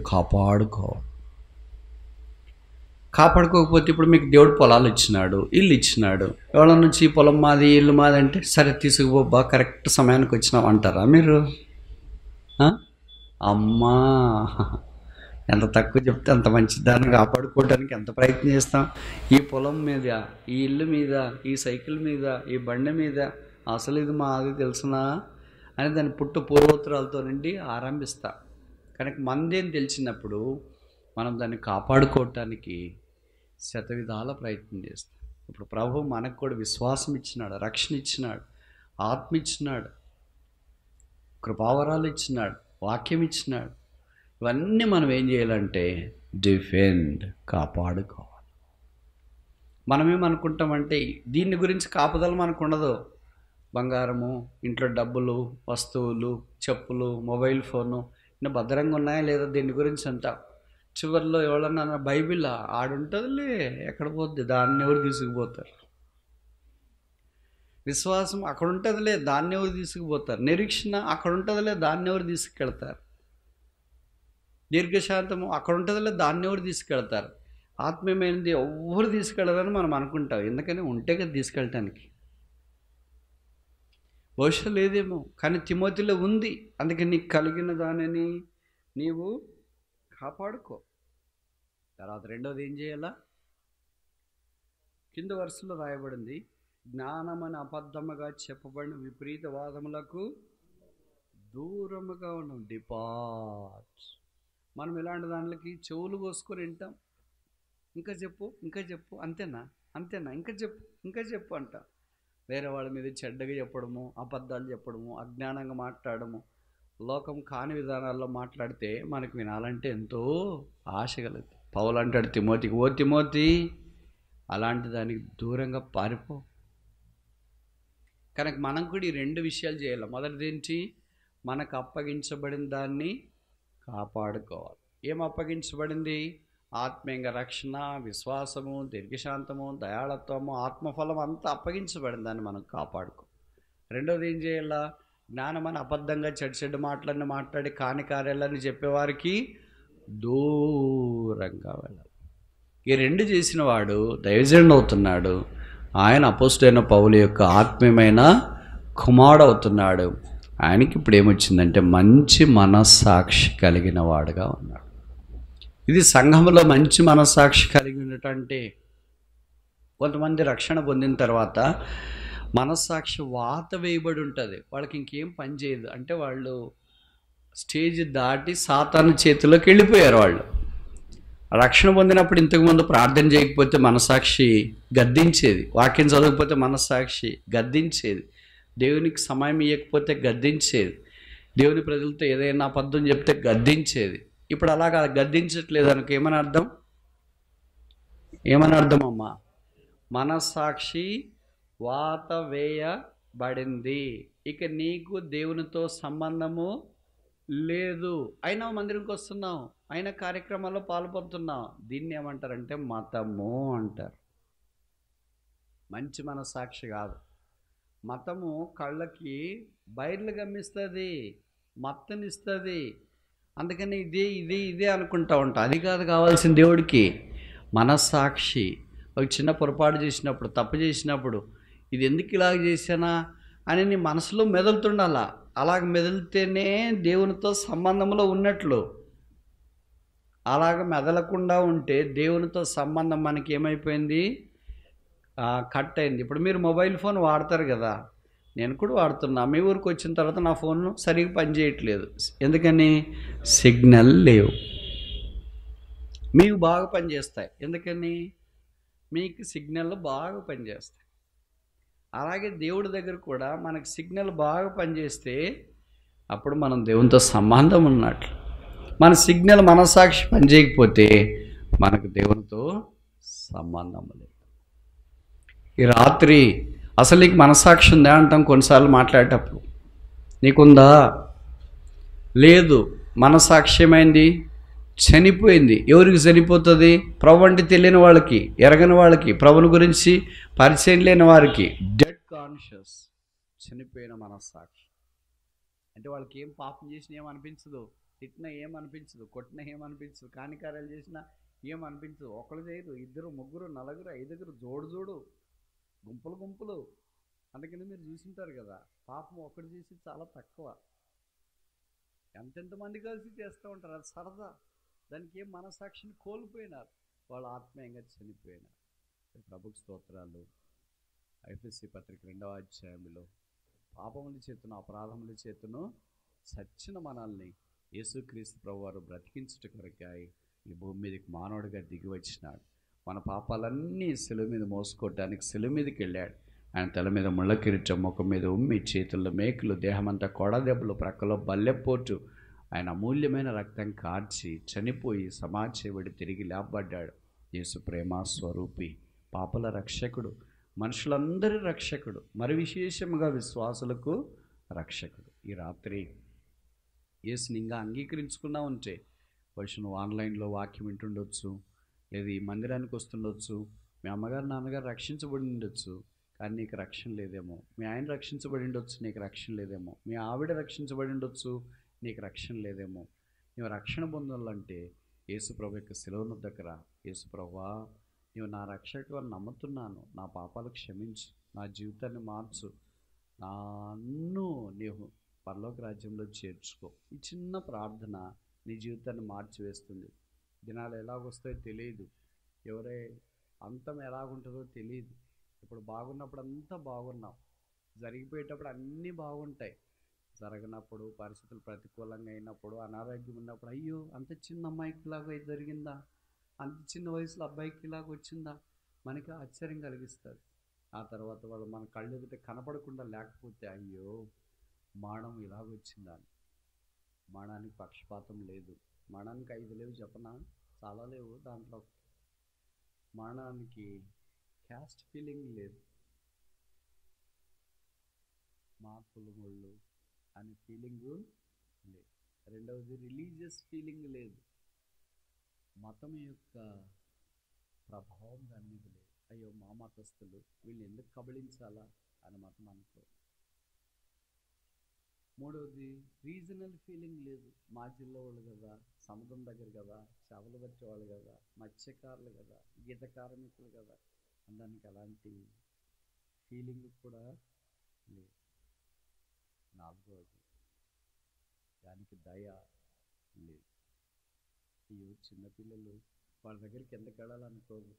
[SPEAKER 1] కాపాడుకోకపోతే ఇప్పుడు మీకు దేవుడు పొలాలు ఇచ్చినాడు, ఇల్లు ఇచ్చినాడు. ఎవరి నుంచి ఈ పొలం మాది, ఇల్లు మాది అంటే సరే తీసుకుపోబ్బా, కరెక్ట్ సమయానికి వచ్చినావు అంటారా మీరు? అమ్మా, ఎంత తక్కువ చెప్తే అంత మంచి. దాన్ని కాపాడుకోవడానికి ఎంత ప్రయత్నం చేస్తాం. ఈ పొలం మీద, ఈ ఇల్లు మీద, ఈ సైకిల్ మీద, ఈ బండి మీద, అసలు ఇది మాది తెలుసునా అని దాన్ని పూర్వోత్తరాలతో నుండి ఆరంభిస్తా. కనుక మందేని తెలిసినప్పుడు మనం దాన్ని కాపాడుకోవటానికి శతవిధాల ప్రయత్నం చేస్తాం. ఇప్పుడు ప్రభు మనకు కూడా విశ్వాసం ఇచ్చినాడు, రక్షణ ఇచ్చినాడు, ఆత్మ ఇచ్చినాడు, కృపావరాలు ఇచ్చినాడు, వాక్యం ఇచ్చినాడు. ఇవన్నీ మనం ఏం చేయాలంటే కాపాడుకోవాలి. మనమేమనుకుంటామంటే దీని గురించి కాపుదల మనకు ఉండదు. బంగారము, ఇంట్లో డబ్బులు, వస్తువులు, చెప్పులు, మొబైల్ ఫోను ఇంకా భద్రంగా ఉన్నాయా లేదా దీని గురించి అంట. చివరిలో ఎవరన్నా బైబిల్ ఆడుంటుందిలే, ఎక్కడ పోద్ది, దాన్ని ఎవరు తీసుకుపోతారు. విశ్వాసం అక్కడ ఉంటుందిలే, దాన్ని ఎవరు తీసుకుపోతారు. నిరీక్షణ అక్కడ ఉంటుందిలే, దాన్ని ఎవరు తీసుకెళ్తారు. దీర్ఘశాంతము అక్కడ ఉంటుందిలే, దాన్ని ఎవరు తీసుకెళ్తారు. ఆత్మీయమైనది ఎవరు తీసుకెళ్ళరని మనం అనుకుంటాం. ఎందుకని ఉంటే కదా తీసుకెళ్ళటానికి. బహుశా లేదేమో, కానీ తిమోతిలో ఉంది. అందుకే నీకు కలిగిన దానిని నీవు కాపాడుకో. తర్వాత రెండోది ఏం చేయాలా? కింద వరుసలో రాయబడింది, జ్ఞానమని అబద్ధముగా చెప్పబడిన విపరీత వాదములకు దూరముగా ఉన్నాం. డిపార్ట్. మనం ఇలాంటి దానికి చెవులు కోసుకొని వింటాం. ఇంకా చెప్పు, ఇంకా చెప్పు, అంతేనా, ఇంకా చెప్పు అంట. వేరే వాళ్ళ మీద చెడ్డగా చెప్పడము, అబద్ధాలు చెప్పడము, అజ్ఞానంగా మాట్లాడము, లోకం కాని విధానాల్లో మాట్లాడితే మనకు వినాలంటే ఎంతో ఆశ కలుగుతుంది. పౌలు అంటాడు తిమోతికి, ఓ తిమోతి, అలాంటి దానికి దూరంగా పారిపో. కనుక మనం కూడా ఈ రెండు విషయాలు చేయాలి. మొదటిది ఏంటి? మనకు అప్పగించబడిన దాన్ని కాపాడుకోవాలి. ఏం అప్పగించబడింది? ఆత్మీయంగా రక్షణ, విశ్వాసము, దీర్ఘశాంతము, దయాళత్వము, ఆత్మఫలం అంతా అప్పగించబడిన దాన్ని మనం కాపాడుకో. రెండోది ఏం చేయాలా? జ్ఞానమని అబద్ధంగా చెడు మాటలన్నీ మాట్లాడి కాని కార్యాలన్నీ చెప్పేవారికి దూరంగా వెళ్ళాలి. ఈ రెండు చేసిన వాడు దైవజనుడు అవుతున్నాడు. ఆయన అపోస్తలుడైన పౌలు యొక్క ఆత్మీయమైన కుమారుడు అవుతున్నాడు. ఆయనకి ఇప్పుడు ఏమొచ్చిందంటే మంచి మనస్సాక్షి కలిగిన వాడుగా ఉన్నాడు. ఇది సంఘంలో మంచి మనస్సాక్షి కలిగి ఉన్నటంటే, కొంతమంది రక్షణ పొందిన తర్వాత మనస్సాక్షి వాత వేయబడి ఉంటుంది. వాళ్ళకి ఇంకేం పని చేయదు. అంటే వాళ్ళు స్టేజ్ దాటి సాతాను చేతిలోకి వెళ్ళిపోయారు. వాళ్ళు రక్షణ పొందినప్పుడు ఇంతకుముందు ప్రార్థన చేయకపోతే మనస్సాక్షి గద్దించేది, వాక్యం చదవకపోతే మనస్సాక్షి గద్దించేది, దేవునికి సమయం ఇవ్వకపోతే గద్దించేది, దేవుని ప్రజలతో ఏదైనా అబద్ధం చెప్తే గద్దించేది. ఇప్పుడు అలాగా గద్దించట్లేదు అనుకో, ఏమని అర్థం అమ్మా? మనస్సాక్షి వాత వేయబడింది. ఇక నీకు దేవునితో సంబంధము లేదు. అయినా మందిరంకి వస్తున్నావు, అయినా కార్యక్రమాల్లో పాల్పొందుతున్నావు. దీన్ని ఏమంటారంటే మతము అంటారు. మంచి మనస్సాక్షి కాదు. మతము కళ్ళకి బయర్లు గమ్మిస్తుంది, మత్తనిస్తుంది. అందుకని ఇదే అనుకుంటా ఉంటా. అది కాదు కావాల్సిన దేవుడికి. మనస్సాక్షి. ఒక చిన్న పొరపాటు చేసినప్పుడు, తప్పు చేసినప్పుడు, ఇది ఎందుకు ఇలాగ చేశానా అని నీ మనసులో మెదులుతుండాలా. అలాగ మెదిలితేనే దేవునితో సంబంధంలో ఉన్నట్లు. అలాగ మెదలకుండా ఉంటే దేవునితో సంబంధం మనకి ఏమైపోయింది? కట్ అయింది. ఇప్పుడు మీరు మొబైల్ ఫోన్ వాడతారు కదా, నేను కూడా వాడుతున్నా. మీ ఊరికి వచ్చిన తర్వాత నా ఫోన్ సరిగ్గా పనిచేయట్లేదు. ఎందుకని? సిగ్నల్ లేవు. మీకు బాగా పనిచేస్తాయి. ఎందుకని? మీకు సిగ్నల్ బాగా పనిచేస్తాయి. అలాగే దేవుడి దగ్గర కూడా మనకి సిగ్నల్ బాగా పనిచేస్తే అప్పుడు మనం దేవునితో సంబంధం ఉన్నట్లు. మన సిగ్నల్ మనస్సాక్షి పనిచేయకపోతే మనకు దేవునితో సంబంధం లేదు. ఈ రాత్రి అసలు నీకు మనస్సాక్షి ఉందా అంటాం కొన్నిసార్లు మాట్లాడేటప్పుడు. నీకుందా? లేదు. మనస్సాక్ష్యమైంది చనిపోయింది. ఎవరికి చనిపోతుంది? ప్రభు అంటే తెలియని వాళ్ళకి, ఎరగని వాళ్ళకి, ప్రభుని గురించి పరిచయం లేని వారికి డెడ్ కాన్షియస్, చనిపోయిన మనస్సాక్షి. అంటే వాళ్ళకి ఏం పాపం చేసినా ఏమనిపించదు, తిట్టినా ఏమనిపించదు, కొట్టినా ఏమనిపించదు, కానికార్యాలు చేసినా ఏమనిపించదు. ఒకరు చేయరు, ఇద్దరు, ముగ్గురు, నలుగురు, ఐదుగురు, జోడు గుంపులు గుంపులు. అందుకని మీరు చూసింటారు కదా, పాపం ఒకటి చేసి చాలా తక్కువ, ఎంతెంతమంది కలిసి చేస్తూ ఉంటారు. అది సరదా. దానికి ఏం మనసాక్షిని కోల్పోయినారు, వాళ్ళు ఆత్మీయంగా చనిపోయినారు. ప్రభుకు స్తోత్రాలు. ఎఫెసీ పత్రిక 2వ అధ్యాయంలో పాపముల చేతును, అపరాధముల చేతును చచ్చిన మనల్ని యేసుక్రీస్తు ప్రభువారు బ్రతికించుట కొరకై ఈ భూమి మీదకి మానవుడిగా దిగి వచ్చినాడు. మన పాపాలన్నీ శిలువ మీద మోసుకోవడానికి శిలువ మీదకి వెళ్ళాడు. ఆయన తల మీద ముళ్ళ కిరీటం, ముఖం మీద ఉమ్మి, చేతుల్లో మేకులు, దేహమంతా కొడదెబ్బలు, ప్రక్కలో బల్లెపోటు, ఆయన అమూల్యమైన రక్తం కార్చి చనిపోయి సమాధి చేయబడి తిరిగి లేపబడ్డాడు. యేసు ప్రేమ స్వరూపి, పాపల రక్షకుడు, మనుషులందరి రక్షకుడు, మరి విశేషముగా విశ్వాసులకు రక్షకుడు. ఈ రాత్రి యేసుని ఇంకా అంగీకరించుకున్నా ఉంటే, బహుశా నువ్వు ఆన్లైన్లో వాక్యం వింటుండొచ్చు, లేదా ఈ మందిరానికి వస్తుండొచ్చు, మీ అమ్మగారు నాన్నగారు రక్షించబడి ఉండొచ్చు, కానీ నీకు రక్షణ లేదేమో. మీ ఆయన రక్షించబడి ఉండొచ్చు, నీకు రక్షణ లేదేమో. మీ ఆవిడ రక్షించబడి ఉండొచ్చు, నీకు రక్షణ లేదేమో. నువ్వు రక్షణ పొందాలంటే యేసు ప్రభు యొక్క శిలువ దగ్గర, యేసు ప్రభువా నీవు నా రక్షకుడు అని నమ్ముతున్నాను, నా పాపాలు క్షమించు, నా జీవితాన్ని మార్చు, నన్ను నీవు పరలోక రాజ్యంలో చేర్చుకో. ఈ చిన్న ప్రార్థన నీ జీవితాన్ని మార్చివేస్తుంది. దినాలు ఎలాగొస్తాయో తెలియదు, ఎవరే అంతం ఎలాగుంటుందో తెలియదు. ఇప్పుడు బాగున్నప్పుడు అంతా బాగున్నాం, జరిగిపోయేటప్పుడు అన్నీ బాగుంటాయి. జరగనప్పుడు, పరిస్థితులు ప్రతికూలంగా అయినప్పుడు, అనారోగ్యం ఉన్నప్పుడు, అయ్యో అంత చిన్న అమ్మాయికి ఇలాగ జరిగిందా, అంత చిన్న వయసులో అబ్బాయికి ఇలాగ వచ్చిందా, మనకి ఆశ్చర్యం కలిగిస్తుంది. ఆ తర్వాత వాళ్ళు మన కళ్ళు ఎదుట కనపడకుండా లేకపోతే, అయ్యో మరణం ఇలాగొచ్చిందా. మరణానికి పక్షపాతం లేదు. మరణానికి 5 లేవు చెప్పనా, చాలా లేవు. దాంట్లో మరణానికి క్యాస్ట్ ఫీలింగ్ లేదు, మా కులముళ్ళు అనే ఫీలింగు లేదు. రెండవది రిలీజియస్ ఫీలింగ్ లేదు, మతం యొక్క ప్రభావం దాని మీద లేదు. అయ్యో మా మతస్థులు వీళ్ళు ఎందుకు కబళించాలా అని మతం అనుకో. మూడవది రీజనల్ ఫీలింగ్ లేదు, మా జిల్లా వాళ్ళు కదా, సముద్రం దగ్గర కదా, చేపలు పట్టేవాళ్ళు కదా, మత్స్యకారులు కదా, గీత కార్మికులు కదా, దానికి అలాంటి ఫీలింగ్ కూడా లేదు. నాలుగవది దానికి దయ లేదు. అయ్యో చిన్నపిల్లలు వాళ్ళ దగ్గరికి ఎందుకు వెళ్ళాలనుకోరు,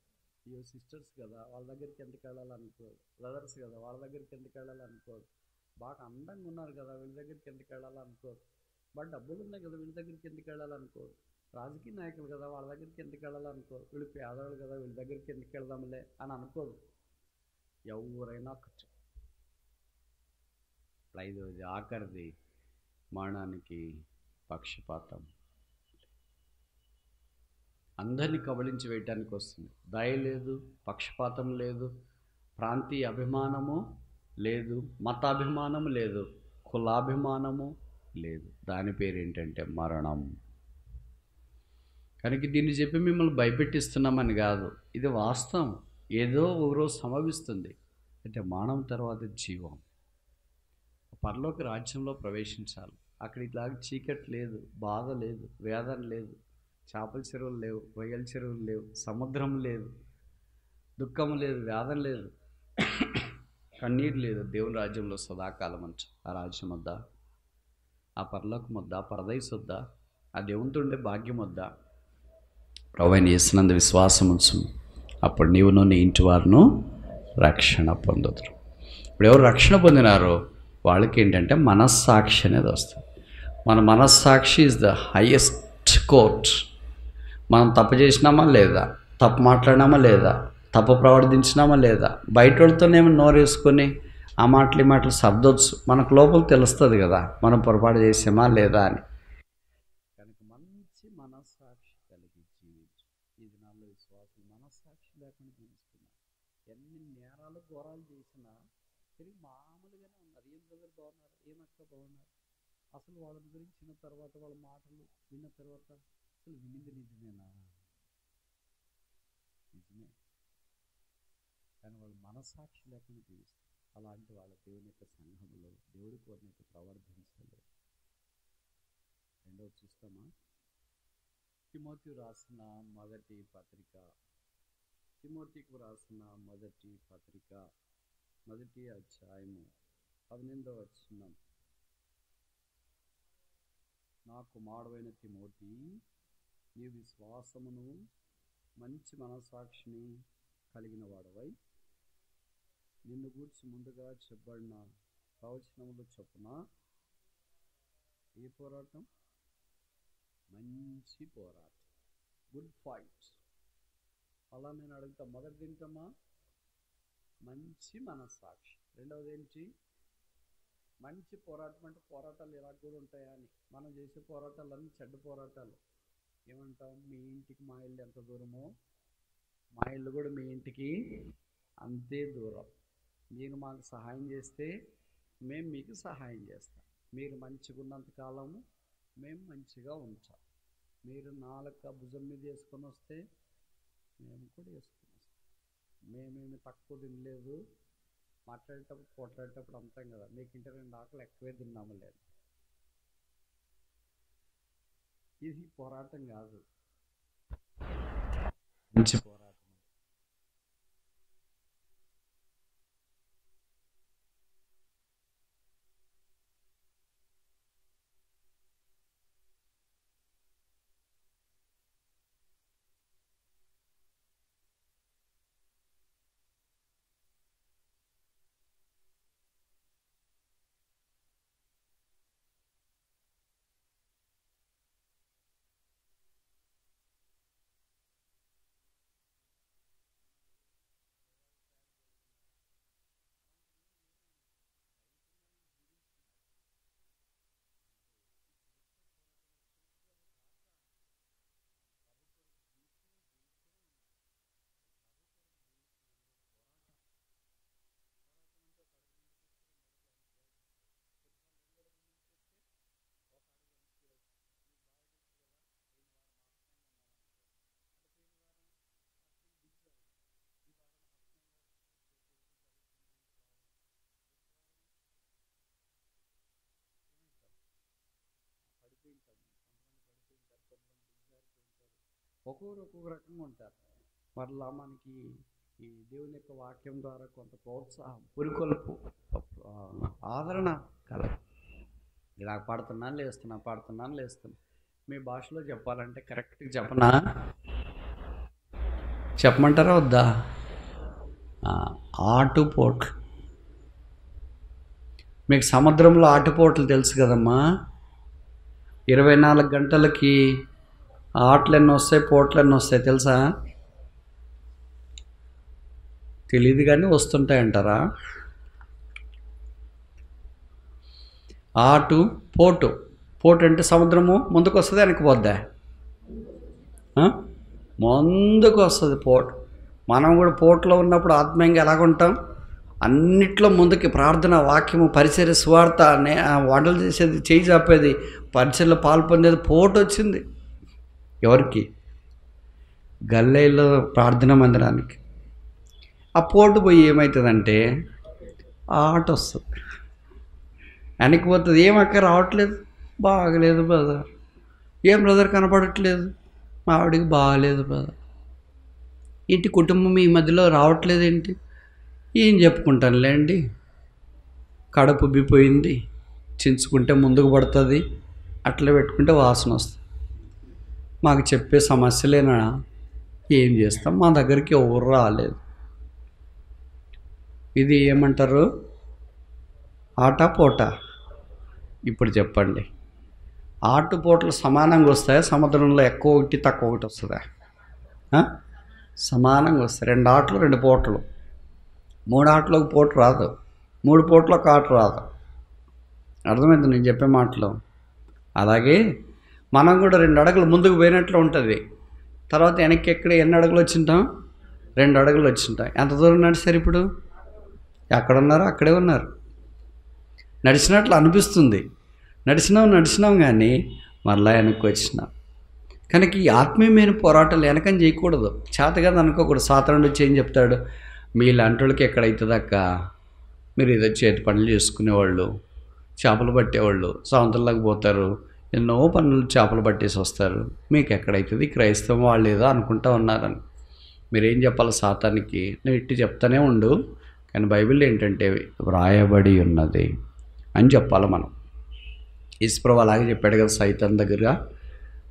[SPEAKER 1] అయ్యో సిస్టర్స్ కదా వాళ్ళ దగ్గరికి ఎందుకు వెళ్ళాలనుకోరు, బ్రదర్స్ కదా వాళ్ళ దగ్గరికి ఎందుకు వెళ్ళాలనుకోరు, బాగా అందంగా ఉన్నారు కదా వీళ్ళ దగ్గరికి ఎందుకు వెళ్ళాలనుకోరు, బాగా డబ్బులు ఉన్నాయి కదా వీళ్ళ దగ్గరికి ఎందుకు వెళ్ళాలనుకోరు, రాజకీయ నాయకులు కదా వాళ్ళ దగ్గరికి ఎందుకు వెళ్ళాలనుకోరు, వీళ్ళు పేదవాళ్ళు కదా వీళ్ళ దగ్గరికి ఎందుకు వెళ్దాంలే అని అనుకోరు. ఎవరైనా ఒకటి. ఐదవది ఆఖరిది మరణానికి పక్షపాతం, అందరినీ కబళించి వేయటానికి వస్తుంది. దయ లేదు, పక్షపాతం లేదు, ప్రాంతీయ అభిమానము లేదు, మతాభిమానము లేదు, కులాభిమానము లేదు. దాని పేరు ఏంటంటే మరణం. కనుక దీన్ని చెప్పి మిమ్మల్ని భయపెట్టిస్తున్నామని కాదు, ఇది వాస్తవం. ఏదో ఒకరోజు సంభవిస్తుంది. అంటే మరణం తర్వాత జీవం. పరలోక రాజ్యంలో ప్రవేశించాలి. అక్కడ ఇట్లాగా చీకటి లేదు, బాధ లేదు, వేదన లేదు, చేపల చెరువులు లేవు, రొయ్యల చెరువులు లేవు, సముద్రం లేదు, దుఃఖం లేదు, వేదన లేదు, కన్నీరు లేదు. దేవుని రాజ్యంలో సదాకాలం అంచు. ఆ రాజ్యం వద్ద, ఆ పరలోకం వద్ద, పరదైసు వద్ద, ఆ దేవునితో ఉండే భాగ్యం వద్ద ప్రభువైన యేసునందు విశ్వాసం ఉంచు. అప్పుడు నీవును నీ ఇంటి వారును రక్షణ పొందుతారు. ఇప్పుడు ఎవరు రక్షణ పొందినారో వాళ్ళకి ఏంటంటే మనస్సాక్షి అనేది వస్తుంది. మన మనస్సాక్షి ఈజ్ ద హైయెస్ట్ కోర్ట్. మనం తప్పు చేసినామా లేదా, తప్పు మాట్లాడినామా లేదా, తప్పు ప్రవర్తించినామా లేదా, బయటతోనేమో నోరేసుకొని ఆ మాటలు ఈ మాటలు సర్దొచ్చు, మనకు లోపల తెలుస్తుంది కదా మనం పొరపాటు చేసామా లేదా అని. కనుక మంచి మనస్సాక్షి కలిగి జీవించు. ఈ దినాల్లో విశ్వాసం మనస్సాక్షి లేకుండా జీవిస్తున్నారు. ఎన్ని నేరాలు ఘోరాలు చేసినా తిరిగి మామూలుగానే ఉన్నారు. ఏం బ్రదర్ బాగున్నారు, ఏమక్క బాగున్నారు, అసలు వాళ్ళ గురించి విన్న తర్వాత, వాళ్ళ మాటలు విన్న తర్వాత అసలు వినింది నిజమేనా, నిజమే, కానీ వాళ్ళు మనస్సాక్షి లేకుండా జీవిస్తారు. అలాంటి వాళ్ళ దేవుని యొక్క సంఘంలో దేవుడి కోరినట్టు ప్రవర్తించలేదు. రెండవది చూస్తామా? తిమోతికి రాసిన మొదటి పత్రిక, మొదటి అధ్యాయము 18వ వచనం. నా కుమారుడైన తిమోతి, నీ విశ్వాసమును మంచి మనసాక్షిని కలిగిన వాడవై నిన్ను గూర్చి ముందుగా చెప్పబడిన ప్రవచనములు చొప్పున ఏ పోరాటం? మంచి పోరాటం, గుడ్ ఫైట్. అలా నేను అడుగుతా, మొదటిది ఏంటమ్మా? మంచి మనస్సాక్షి. రెండవది ఏంటి? మంచి పోరాటం. అంటే పోరాటాలు ఇలా కూడా ఉంటాయా అని. మనం చేసే పోరాటాలన్నీ చెడ్డ పోరాటాలు. ఏమంటాం? మీ ఇంటికి మా ఇల్లు ఎంత దూరమో మా ఇల్లు కూడా మీ ఇంటికి అంతే దూరం. మీరు మాకు సహాయం చేస్తే మేము మీకు సహాయం చేస్తాం. మీరు మంచిగా ఉన్నంత కాలము మేము మంచిగా ఉంటాం. మీరు నాలుక భుజం మీద వేసుకొని వస్తే మేము కూడా వేసుకొని వస్తాం. మేమేమి తక్కువ తినలేదు. మాట్లాడేటప్పుడు పోట్లాడేటప్పుడు అంటాం కదా, మీకింటే 2 ఆకులు ఎక్కువే తిన్నాము లేదు. ఇది పోరాటం కాదు, మంచి పోరాటం. ఒక్కొక్క రకంగా ఉంటారు. మరలా మనకి ఈ దేవుని యొక్క వాక్యం ద్వారా కొంత ప్రోత్సాహం, పురికొల్పు, ఆదరణ కలదు. ఇలా పాడుతున్నాను లేస్తున్నా. మీ భాషలో చెప్పాలంటే కరెక్ట్గా చెప్పమంటారా వద్దా? ఆటుపోట్లు. మీకు సముద్రంలో ఆటుపోట్లు తెలుసు కదమ్మా. 24 గంటలకి ఆటలు ఎన్ని వస్తాయి, పోట్లు ఎన్ని వస్తాయి తెలుసా? తెలియదు కానీ వస్తుంటాయంటారా? ఆటు పోటు. పోటు అంటే సముద్రము ముందుకు వస్తుంది, వెనక్కి పోద్దా? ముందుకు వస్తుంది పోటు. మనం కూడా పోటులో ఉన్నప్పుడు ఆత్మీయంగా ఎలాగుంటాం? అన్నిట్లో ముందుకి ప్రార్థన, వాక్యము, పరిచర్య, సువార్త, వంటలు చేసేది, చేయి చాపేది, పరిచర్యలో పాల్పొందేది. పోటు వచ్చింది ఎవరికి? గల్లీలో ప్రార్థన మందిరానికి. ఆ పోటు పోయి ఏమవుతుందంటే ఆట వస్తుంది, వెనక్కి పోతుంది. ఏమక్క రావట్లేదు, బాగలేదు బ్రదర్. ఏం బ్రదర్ కనపడట్లేదు? మా ఆవిడికి బాగలేదు బ్రదర్. ఏంటి కుటుంబం ఈ మధ్యలో రావట్లేదు ఏంటి? ఏం చెప్పుకుంటానులేండి, కడుపు ఉబ్బిపోయింది, చించుకుంటే ముందుకు పడుతుంది, అట్లా పెట్టుకుంటే వాసన వస్తుంది. మాకు చెప్పే సమస్యలేనా? ఏం చేస్తాం, మా దగ్గరికి ఎవరు రాలేదు. ఇది ఏమంటారు? ఆట పోట. ఇప్పుడు చెప్పండి, ఆటుపోట్లు సమానంగా వస్తాయా? సముద్రంలో ఎక్కువ ఒకటి తక్కువ ఒకటి వస్తుందా? సమానంగా వస్తాయి. 2 ఆటలు 2 పోట్లు. 3 ఆటలకు పోటు రాదు, 3 పోట్లకు ఆట రాదు. అర్థమైంది నేను చెప్పే మాటలు? అలాగే మనం కూడా 2 అడుగులు ముందుకు పోయినట్లు ఉంటుంది. తర్వాత వెనక్కి ఎన్ని అడుగులు వచ్చింటాం? 2 అడుగులు వచ్చింటాం. ఎంత దూరం నడిచారు? ఇప్పుడు ఎక్కడున్నారో అక్కడే ఉన్నారు. నడిచినట్లు అనిపిస్తుంది, నడిచినాం కానీ మరలా వెనక్కి వచ్చినాం. కనుక ఈ ఆత్మీయమైన పోరాటాలు వెనకని చేయకూడదు. చేతగా అనుకోకూడదు. సాతానుడు వచ్చి ఏం చెప్తాడు? మీలాంటి వాళ్ళకి ఎక్కడవుతుంది అక్క, మీరు ఏదో చేతి పనులు చేసుకునేవాళ్ళు, చేపలు పట్టేవాళ్ళు సముద్రంలోకి పోతారు, ఎన్నో పనులు చేపలు పట్టేసి వస్తారు. మీకు ఎక్కడైతుంది క్రైస్తవం వాళ్ళు ఏదో అనుకుంటా ఉన్నారని. మీరేం చెప్పాలి సాతానికి? నేను ఇట్టి చెప్తానే ఉండు, కానీ బైబిల్ ఏంటంటే వ్రాయబడి ఉన్నది అని చెప్పాలి మనం. యేసుప్రభువు అలాగే చెప్పాడు కదా సైతాన్ దగ్గర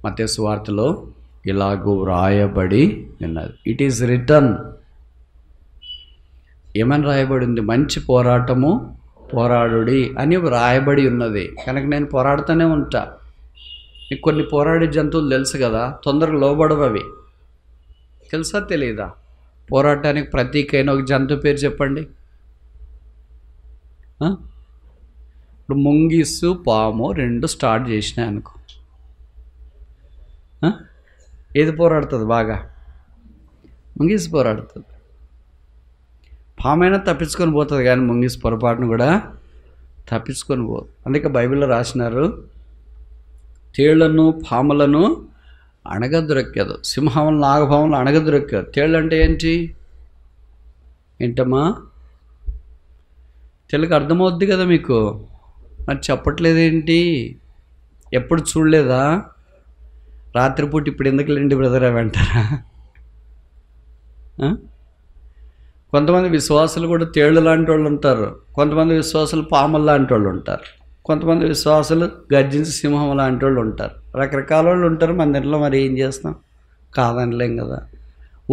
[SPEAKER 1] మత్తయి సువార్తలో, ఇలాగూ వ్రాయబడి ఉన్నది, ఇట్ ఈజ్ రిటర్న్. ఏమని రాయబడి ఉంది? మంచి పోరాటము పోరాడుడి అని వ్రాయబడి ఉన్నది. కనుక నేను పోరాడుతూనే ఉంటా. మీకు కొన్ని పోరాడే జంతువులు తెలుసు కదా, తొందరగా లోబడవు అవి. తెలుసా తెలియదా? పోరాటానికి ప్రతీకైన ఒక జంతువు పేరు చెప్పండి. ఇప్పుడు ముంగిసు పాము రెండు స్టార్ట్ చేసినాయి అనుకో, ఏది పోరాడుతుంది బాగా? ముంగిసు పోరాడుతుంది. పామైనా తప్పించుకొని పోతుంది, కానీ ముంగిసు పొరపాటును కూడా తప్పించుకొని పోదు. అందుకే బైబిల్లో రాసినారు, తేళ్లను పాములను అణగదొరక్కదు, సింహములు నాగపాములు అణగదొరక్కదు. తేళ్ళు అంటే ఏంటమ్మా? తెలుగు అర్థమవుద్ది కదా మీకు, మరి చెప్పట్లేదేంటి? ఎప్పుడు చూడలేదా? రాత్రిపూట ఇప్పుడు ఎందుకులేండి బ్రదర్ అవి అంటారా? కొంతమంది విశ్వాసులు కూడా తేళ్ళు లాంటి వాళ్ళు ఉంటారు, కొంతమంది విశ్వాసులు పాములు లాంటి వాళ్ళు ఉంటారు, కొంతమంది విశ్వాసులు గర్జించి సింహం లాంటి వాళ్ళు ఉంటారు. రకరకాల వాళ్ళు ఉంటారు. మన ఇంట్లో మరి ఏం చేస్తాం? కాదనలేం కదా.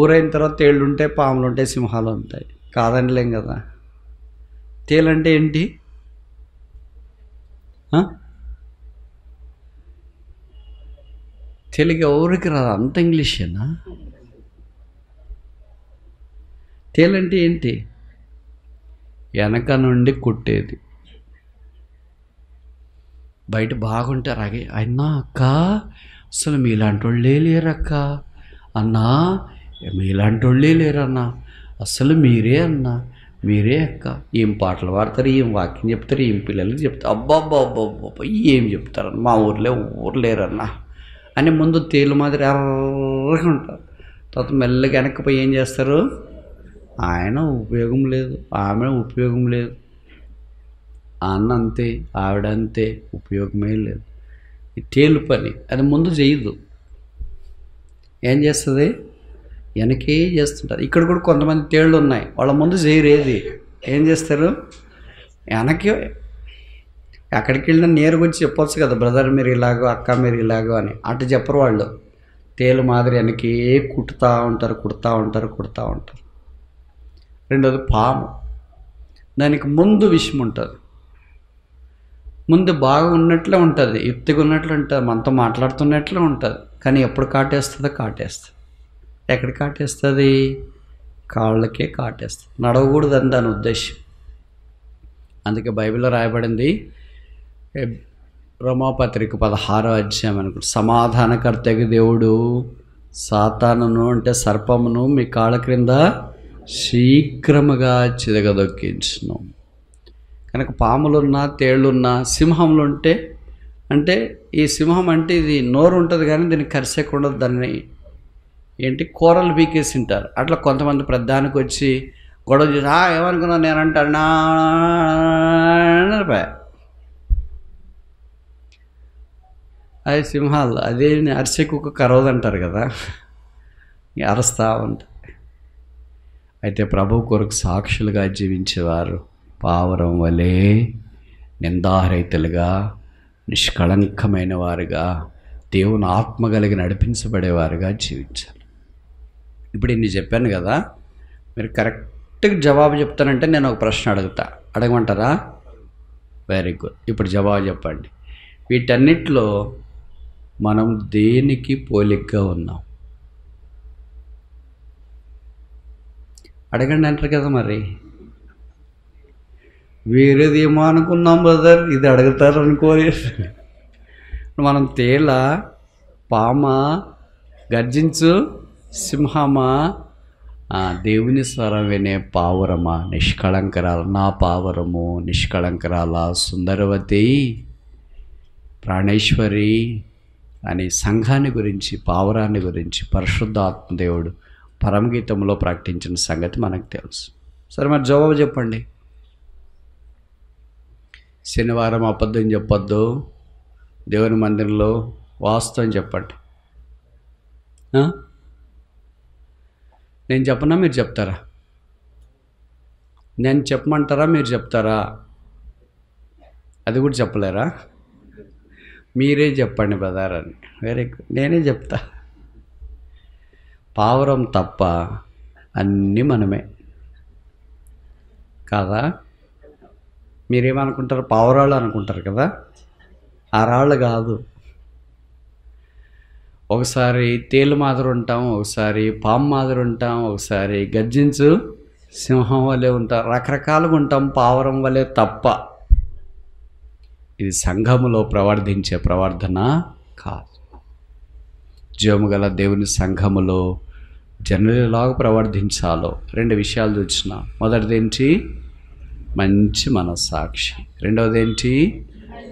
[SPEAKER 1] ఊరైన తర్వాత తేళ్ళు ఉంటాయి, పాములు ఉంటాయి, సింహాలు ఉంటాయి, కాదనలేం కదా. తేలంటే ఏంటి? తెలుగు ఎవరికి రాదు, అంత ఇంగ్లీషేనా? తేలంటే ఏంటి? వెనక నుండి కుట్టేది. బయట బాగుంటారు, అగే అన్నా అక్క అసలు మీలాంటి వాళ్ళే లేరక్క, అన్నా మీలాంటి వాళ్ళే లేరన్నా, అసలు మీరే అన్నా, మీరే అక్క, ఏం పాటలు పాడతారు, ఏం వాక్యం చెప్తారు, ఏం పిల్లలకి చెప్తారు, అబ్బాబ్బాబ్బాబ్బా ఏం చెప్తారన్న, మా ఊర్లో ఊరు లేరన్నా అని ముందు తేలు మాదిరి ఎర్రగా ఉంటారు. తర్వాత మెల్లగా వెనక్కిపోయి ఏం చేస్తారు? ఆయన ఉపయోగం లేదు, ఆమె ఉపయోగం లేదు, అన్న అంతే, ఆవిడ అంతే, ఉపయోగమే లేదు. ఈ తేలు పని అది ముందు చేయదు, ఏం చేస్తుంది? వెనకే చేస్తుంటారు. ఇక్కడ కూడా కొంతమంది తేళ్ళు ఉన్నాయి, వాళ్ళ ముందు చేయరేది, ఏం చేస్తారు? వెనకే. ఎక్కడికి వెళ్ళినా నేరుగా వచ్చి చెప్పొచ్చు కదా, బ్రదర్ మీరు ఇలాగో, అక్క మీరు ఇలాగో అని. అటు చెప్పరు వాళ్ళు. తేలు మాదిరి వెనకే కుడతా ఉంటారు. రెండోది పాము. దానికి ముందు విషయం ఉంటుంది, ముందు బాగా ఉన్నట్లే ఉంటుంది, ఎత్తుగా ఉన్నట్లు ఉంటుంది, మనతో మాట్లాడుతున్నట్లే ఉంటుంది, కానీ ఎప్పుడు కాటేస్తుంది. ఎక్కడికి కాటేస్తుంది? కాళ్ళకే కాటేస్తుంది. నడవకూడదని దాని ఉద్దేశం. అందుకే బైబిల్లో రాయబడింది, రోమాపత్రిక 16వ అధ్యాయం అనుకుంటు, సమాధానకర్తకి దేవుడు సాతానును అంటే సర్పమును మీ కాళ్ళ క్రింద శీఘ్రముగా చిదగదొక్కించును. కనుక పాములున్నా తేళ్ళున్నా సింహంలు ఉంటే, అంటే ఈ సింహం అంటే ఇది నోరు ఉంటుంది కానీ దీన్ని కరిసేకుండా దాన్ని ఏంటి కూరలు పీకేసి ఉంటారు. అట్లా కొంతమంది ప్రధానికి వచ్చి గొడవ చేసి ఏమనుకున్నాను నేనంటాను అది సింహాలు, అదే అరిసే కుక్క కరవదంటారు కదా, అరుస్తూ ఉంటాయి. అయితే ప్రభు కొరకు సాక్షులుగా జీవించేవారు పావురం వలె నిందారహితులుగా నిష్కళంకమైన వారుగా దేవుని ఆత్మ కలిగి నడిపించబడేవారుగా జీవించాలి. ఇప్పుడు ఇన్ని చెప్పాను కదా, మీరు కరెక్ట్గా జవాబు చెప్తానంటే నేను ఒక ప్రశ్న అడగమంటారా? Very good. ఇప్పుడు జవాబు చెప్పండి. వీటన్నిటిలో మనం దేనికి పోలికగా ఉన్నాం? అడగండి అంటారు కదా. మరి వేరేది ఏమో అనుకున్నాం బ్రదర్, ఇది అడుగుతారు అనుకోలేదు. మనం తేల, పామ, గర్జించు సింహమా, దేవుని స్వరం వినే పావురమా, నిష్కళంకరాల నా పావురము, నిష్కళంకరాల సుందరవతి ప్రాణేశ్వరి అని సంఘాన్ని గురించి, పావురాన్ని గురించి పరిశుద్ధాత్మ దేవుడు పరమగీతంలో ప్రకటించిన సంగతి మనకు తెలుసు. సరే మరి జవాబు చెప్పండి. శనివారం అబద్ధం చెప్పొద్దు, దేవుని మందిరంలో వాస్తవం చెప్పండి. నేను చెప్పనా మీరు చెప్తారా? నేను చెప్పమంటారా మీరు చెప్తారా? అది కూడా చెప్పలేరా? మీరే చెప్పండి బ్రదర్ అని. వెరీ గుడ్, నేనే చెప్తా. పావురం తప్ప అన్నీ మనమే కాదా? మీరేమనుకుంటారు? పావురాళ్ళు అనుకుంటారు కదా, ఆ రాళ్ళు కాదు. ఒకసారి తేలు మాదిరి ఉంటాం, ఒకసారి పాము మాదిరి ఉంటాం, ఒకసారి గర్జించు సింహం వలె ఉంటాం, రకరకాలుగా ఉంటాం. పావురం వలె తప్ప. ఇది సంఘములో ప్రవర్తించే ప్రవర్తన కాదు. జీవము గల దేవుని సంఘములో జనులలాగా ప్రవర్తించాలో 2 విషయాలు చూసిన. మొదటిది ఏంటి? మంచి మనస్సాక్షి. రెండవది ఏంటి?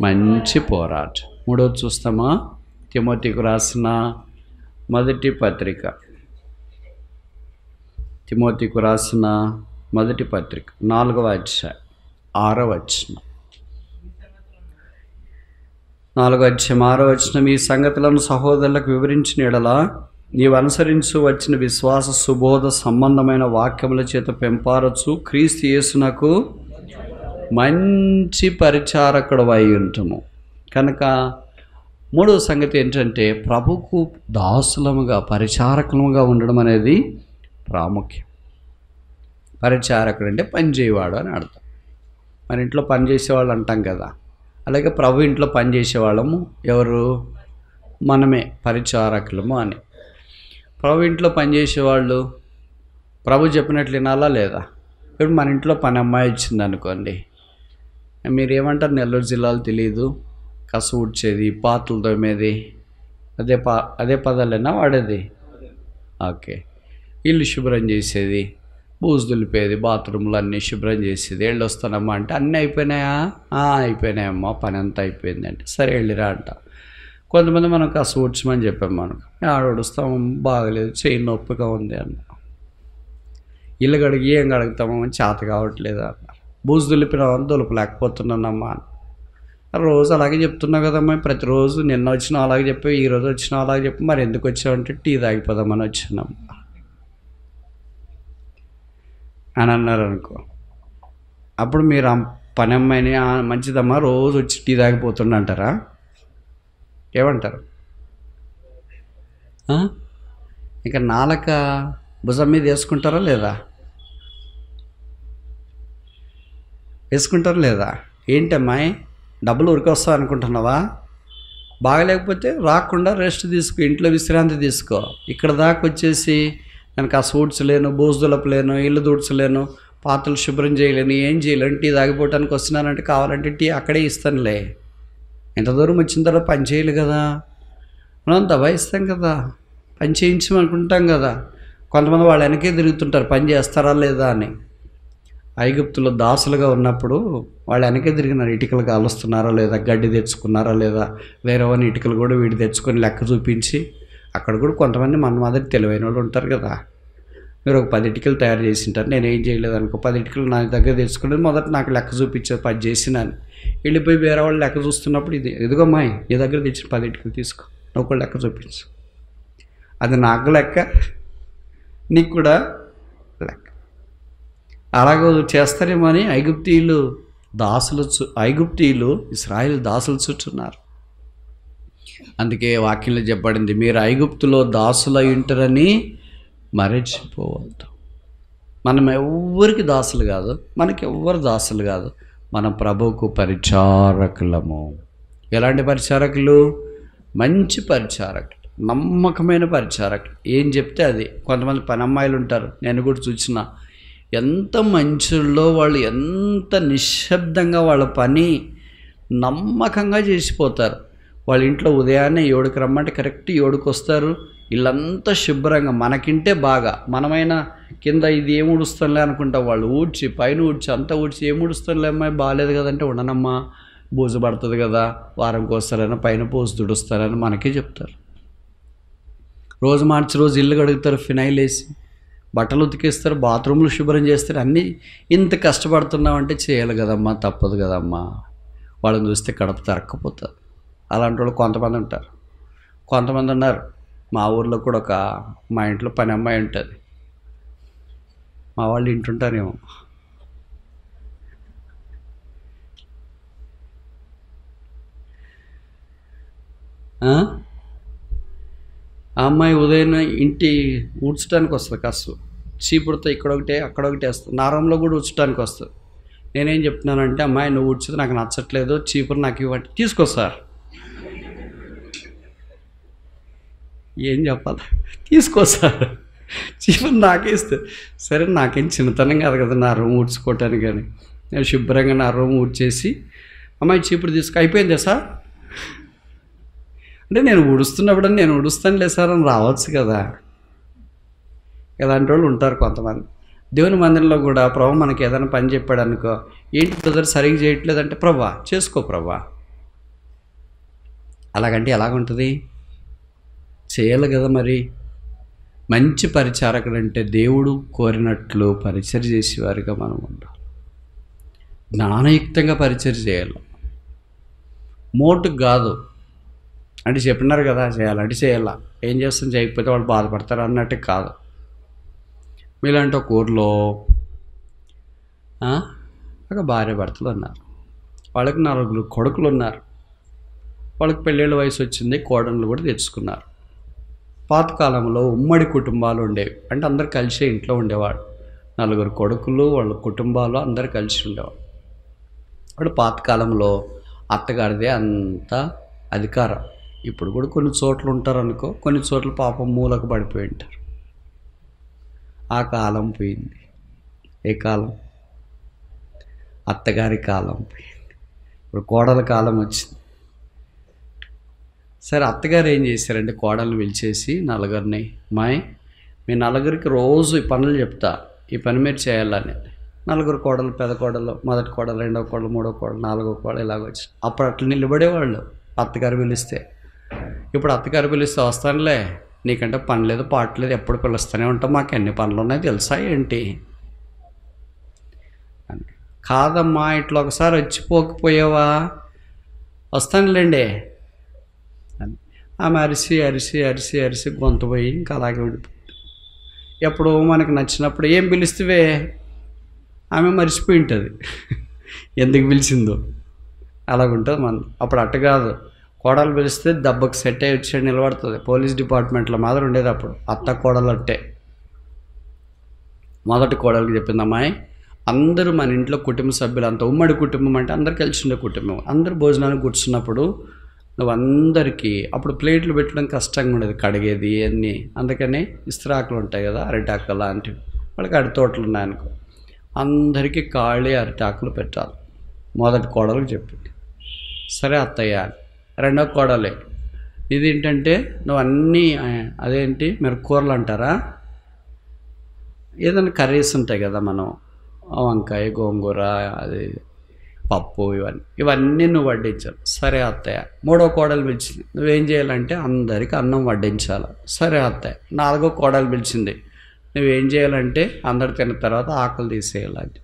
[SPEAKER 1] మంచి పోరాటం. మూడవది చూస్తామా? తిమోతికి రాసిన మొదటి పత్రిక, తిమోతికి రాసిన మొదటి పత్రిక 4వ అధ్యాయం 6వ వచనం. 4వ అధ్యాయం 6వ వచనం. ఈ సంగతులను సహోదరులకు వివరించిన యెడల నీవు అనుసరించు వచ్చిన విశ్వాస సుబోధ సంబంధమైన వాక్యముల చేత పెంపారచు క్రీస్తు యేసునకు మంచి పరిచారకుడు అయి ఉంటుము. కనుక 3వ సంగతి ఏంటంటే ప్రభుకు దాసులముగా పరిచారకులముగా ఉండడం అనేది ప్రాముఖ్యం. పరిచారకుడు అంటే పనిచేయవాడు అని అర్థం. మన ఇంట్లో పనిచేసేవాళ్ళు అంటాం కదా, అలాగే ప్రభు ఇంట్లో పనిచేసేవాళ్ళము ఎవరు? మనమే పరిచారకులము అని. ప్రభు ఇంట్లో పనిచేసేవాళ్ళు ప్రభు చెప్పినట్లు వినాలా లేదా? ఇప్పుడు మన ఇంట్లో పని అమ్మాయి వచ్చింది అనుకోండి, మీరేమంటారు? నెల్లూరు జిల్లాలో తెలియదు, కస ఊడ్చేది, పాత్రలు తోమేది, అదే పదాలేనా వాడేది? ఓకే. ఇల్లు శుభ్రం చేసేది, బూజు దులిపేది, బాత్రూంలు అన్నీ శుభ్రం చేసేది. వెళ్ళి వస్తానమ్మా అంటే అన్నీ అయిపోయినాయా? అయిపోయినాయమ్మా, పని అంతా అయిపోయింది అంటే సరే వెళ్ళిరా అంట. కొంతమంది మనం కస ఊడ్చమని చెప్పాం, మనకు ఆడొడుస్తాము, బాగలేదు, చేయి నొప్పిగా ఉంది అన్న. ఇల్లు కడిగి ఏం కడుగుతామని చేత కావట్లేదు అన్నారు. బూజు దులిపినామని దులపలేకపోతున్నానమ్మా అని. రోజు అలాగే చెప్తున్నావు కదమ్మా, ప్రతిరోజు నిన్న వచ్చినావు అలాగే చెప్పావు, ఈరోజు వచ్చినావు అలాగే చెప్పి, మరి ఎందుకు వచ్చావంటే టీ తాగిపోదామని వచ్చినాం అని అన్నారు అనుకో. అప్పుడు మీరు ఆ పని అమ్మాయిని మంచిదమ్మా రోజు వచ్చి టీ తాగిపోతుండ అంటారా? ఏమంటారు? ఇంకా నాలక భుజం మీద వేసుకుంటారా లేదా? వేసుకుంటారా లేదా? ఏంటమ్మాయి డబ్బులు ఉరికి వస్తావు అనుకుంటున్నావా? బాగలేకపోతే రాకుండా రెస్ట్ తీసుకో, ఇంట్లో విశ్రాంతి తీసుకో. ఇక్కడ దాకా వచ్చేసి నాకు ఆ ఊడ్చలేను, బూజు దులపలేను, ఇల్లు దూడ్చలేను, పాత్రలు శుభ్రం చేయలేను, ఏం చేయలేను, టీ తాగిపోవటానికి వస్తున్నానంటే కావాలంటే టీ అక్కడే ఇస్తానులే. ఎంత దూరం వచ్చిన తర్వాత పని చేయాలి కదా, మనం దబాయిస్తాం కదా, పని చేయించమనుకుంటాం కదా. కొంతమంది వాళ్ళు వెనకే తిరుగుతుంటారు పని చేస్తారా లేదా అని. ఐగుప్తులో దాసులుగా ఉన్నప్పుడు వాళ్ళు వెనకే తిరిగినారు, ఇటుకలు కాలుస్తున్నారా లేదా, గడ్డి తెచ్చుకున్నారా లేదా, వేరే వాళ్ళని ఇటుకలు కూడా వీడు తెచ్చుకొని లెక్క చూపించి. అక్కడ కూడా కొంతమంది మన మాదిరి తెలివైన వాళ్ళు ఉంటారు కదా. మీరు ఒక 10 ఇటుకలు తయారు చేసి ఉంటారు, నేనేం చేయలేదు అనుకో, 10 ఇటుకలు నా దగ్గర తెచ్చుకునేది మొదట నాకు లెక్క చూపించేది 10 చేసినాను. వెళ్ళిపోయి వేరే వాళ్ళు లెక్క చూస్తున్నప్పుడు ఇదిగోమ్మాయి నీ దగ్గర తెచ్చిన 10 ఇటుకలు తీసుకో, నువ్వు కూడా లెక్క చూపించు. అది నాకు లెక్క, నీకు కూడా లెక్క. అలాగ చేస్తారేమో అని ఐగుప్తీయులు ఇశ్రాయేలు దాసులు చుట్టున్నారు. అందుకే వాక్యంలో చెప్పబడింది, మీరు ఐగుప్తులో దాసులై ఉంటారని మరచిపోవద్దు. మనం ఎవ్వరికి దాసులు కాదు, మనకి ఎవ్వరు దాసులు కాదు, మనం ప్రభువుకు పరిచారకులము. ఎలాంటి పరిచారకులు? మంచి పరిచారకులు, నమ్మకమైన పరిచారకులు. ఏం చెప్తే అది. కొంతమంది పని అమ్మాయిలు ఉంటారు, నేను కూడా చూసిన. ఎంత మంచుల్లో వాళ్ళు ఎంత నిశ్శబ్దంగా వాళ్ళ పని నమ్మకంగా చేసిపోతారు. వాళ్ళ ఇంట్లో ఉదయాన్నే 7కి రమ్మంటే కరెక్ట్ 7కి వస్తారు. ఇల్లంతా శుభ్రంగా, మనకింటే బాగా. మనమైనా కింద ఇది ఏం ఊడుస్తానులే అనుకుంటాం, వాళ్ళు ఊడ్చి పైన ఊడ్చి అంతా ఊడ్చి ఏం ఊడుస్తానులే అమ్మాయి బాగాలేదు కదంటే ఉండనమ్మా బూజు పడుతుంది కదా, వారంకి వస్తారైనా పైన పోసి తుడుస్తారని మనకే చెప్తారు. రోజు మార్చి రోజు ఇల్లు కడుగుతారు, ఫినైల్ వేసి బట్టలు ఉతికేస్తారు, బాత్రూమ్లు శుభ్రం చేస్తారు. అన్నీ ఇంత కష్టపడుతున్నామంటే చేయాలి కదమ్మా, తప్పదు కదమ్మా. వాళ్ళని చూస్తే కడుపు తరక్కపోతుంది. అలాంటి వాళ్ళు కొంతమంది ఉంటారు. కొంతమంది ఉన్నారు. మా ఊర్లో కూడా మా ఇంట్లో పని అమ్మాయి ఉంటుంది. మా వాళ్ళు ఇంటుంటారేమో. ఆ అమ్మాయి ఉదయం ఇంటి ఊడ్చడానికి వస్తుంది. కసు చీపుడుతో ఇక్కడొకటి అక్కడొకటి వేస్తుంది. నారంలో కూడా ఊడ్చడానికి వస్తుంది. నేనేం చెప్తున్నానంటే, అమ్మాయి నువ్వు ఊడ్చేది నాకు నచ్చట్లేదు, చీపురు నాకు ఇవ్వండి. తీసుకో సార్. ఏం చెప్పాలి? తీసుకో సార్, చీపురు నాకే ఇస్తే. సరే, నాకేం చిన్నతనం కాదు కదా నా రూమ్ ఊడ్చుకోవటానికి. కానీ నేను శుభ్రంగా నా రూమ్ ఊడ్చేసి, అమ్మాయి చీపురు తీసుకు అయిపోయిందా సార్ అంటే, నేను ఊడుస్తున్నప్పుడు నేను ఊడుస్తానులే సార్ అని రావచ్చు కదా. ఇలాంటి వాళ్ళు ఉంటారు కొంతమంది. దేవుని మందిరంలో కూడా ప్రభు మనకి ఏదైనా పని చెప్పాడు అనుకో, ఏంటి బ్రదర్ సరిగ్గా చేయట్లేదంటే, ప్రభా చేసుకో ప్రభా. అలాగంటే ఎలాగుంటుంది? చేయాలి కదా మరి. మంచి పరిచారకుడు అంటే దేవుడు కోరినట్లు పరిచర్య చేసేవారుగా మనం ఉండాలి. జ్ఞానయుక్తంగా పరిచర్య చేయాలి. మోటుకు కాదు. అంటే చెప్పినారు కదా చేయాలంటే చేయాలా, ఏం చేస్తాం చేయకపోతే వాళ్ళు బాధపడతారు అన్నట్టు కాదు. మీలాంటి ఒక ఊర్లో ఒక భార్య భర్తలు ఉన్నారు. వాళ్ళకి 4 కొడుకులు ఉన్నారు. వాళ్ళకి పెళ్ళిళ్ళ వయసు వచ్చింది. కోడళ్ళు కూడా తెచ్చుకున్నారు. పాతకాలంలో ఉమ్మడి కుటుంబాలు ఉండేవి. అంటే అందరు కలిసే ఇంట్లో ఉండేవాడు. 4 కొడుకులు, వాళ్ళ కుటుంబాలు అందరు కలిసి ఉండేవాడు. అప్పుడు పాతకాలంలో అత్తగారిదే అంత అధికారం. ఇప్పుడు కూడా కొన్ని చోట్ల ఉంటారు అనుకో, కొన్ని చోట్ల పాపం మూలకు పడిపోయి ఉంటారు. ఆ కాలం పోయింది. ఏ కాలం? అత్తగారి కాలం పోయింది. ఇప్పుడు కోడల కాలం వచ్చింది. సరే, అత్తగారు ఏం చేశారంటే కోడల్ని పిలిచేసి నలుగురిని, మీ 4 రోజు ఈ పనులు చెప్తా, ఈ పని మీరు చేయాలని. 4 కోడలు, పెద్ద కోడలు, మొదటి కోడలు, 2వ కోడలు, 3వ కోడలు, 4వ కోడలు ఇలాగొచ్చి. అప్పుడు అట్లా నిలబడేవాళ్ళు అత్తగారు పిలిస్తే. ఇప్పుడు అత్తగారు పిలిస్తే వస్తానులే, నీకంటే పని లేదు పాట లేదు, ఎప్పుడు పిలుస్తూనే ఉంటాం, మాకు ఎన్ని పనులు ఉన్నాయి తెలుసా ఏంటి? కాదమ్మా, ఇట్లా ఒకసారి వచ్చిపోకపోయావా, వస్తానులేండి అని ఆమె అరిసి అరిసి అరిసి అరిసి గొంతు పోయి ఇంకా అలాగే ఉండిపోయింది. ఎప్పుడు మనకు నచ్చినప్పుడు ఏం పిలిస్తే ఆమె మర్చిపోయి ఉంటుంది ఎందుకు పిలిచిందో. అలాగుంటుంది మనం. అప్పుడు అట్ట కాదు, కోడలు పిలిస్తే దెబ్బకు సెట్ అయ్యి వచ్చి నిలబడుతుంది. పోలీస్ డిపార్ట్మెంట్లో మాత్రం ఉండేది అప్పుడు. అత్త కోడలు అట్టే. మొదటి కోడలికి చెప్పింది, అమ్మాయి అందరూ మన ఇంట్లో కుటుంబ సభ్యులు అంతా ఉమ్మడి కుటుంబం అంటే అందరు కలిసి ఉండే కుటుంబం. అందరు భోజనానికి కూర్చున్నప్పుడు నువ్వు అందరికీ, అప్పుడు ప్లేట్లు పెట్టడం కష్టంగా ఉండేది, కడిగేది అన్నీ. అందుకని ఇస్త్రాకులు ఉంటాయి కదా, అరిటాకులు లాంటివి. వాళ్ళకి అరటి తోటలు ఉన్నాయనుకో, అందరికీ ఖాళీ అరిటాకులు పెట్టాలి. మొదటి కోడలకు చెప్పింది. సరే అత్తయ్య. 2వ కోడలే, ఇదేంటంటే నువ్వు అన్నీ అదేంటి మీరు కూరలు అంటారా, ఏదైనా కర్రీస్ ఉంటాయి కదా మనం, వంకాయ, గోంగూర, అది పప్పు, ఇవన్నీ నువ్వు వడ్డించాలి. సరే అత్తయ్య. 3వ కోడలు పిలిచింది, నువ్వేం చేయాలంటే అందరికీ అన్నం వడ్డించాలి. సరే అత్తయ్య. 4వ కోడలు పిలిచింది, నువ్వేం చేయాలంటే అందరు తిన్న తర్వాత ఆకలి తీసేయాలి.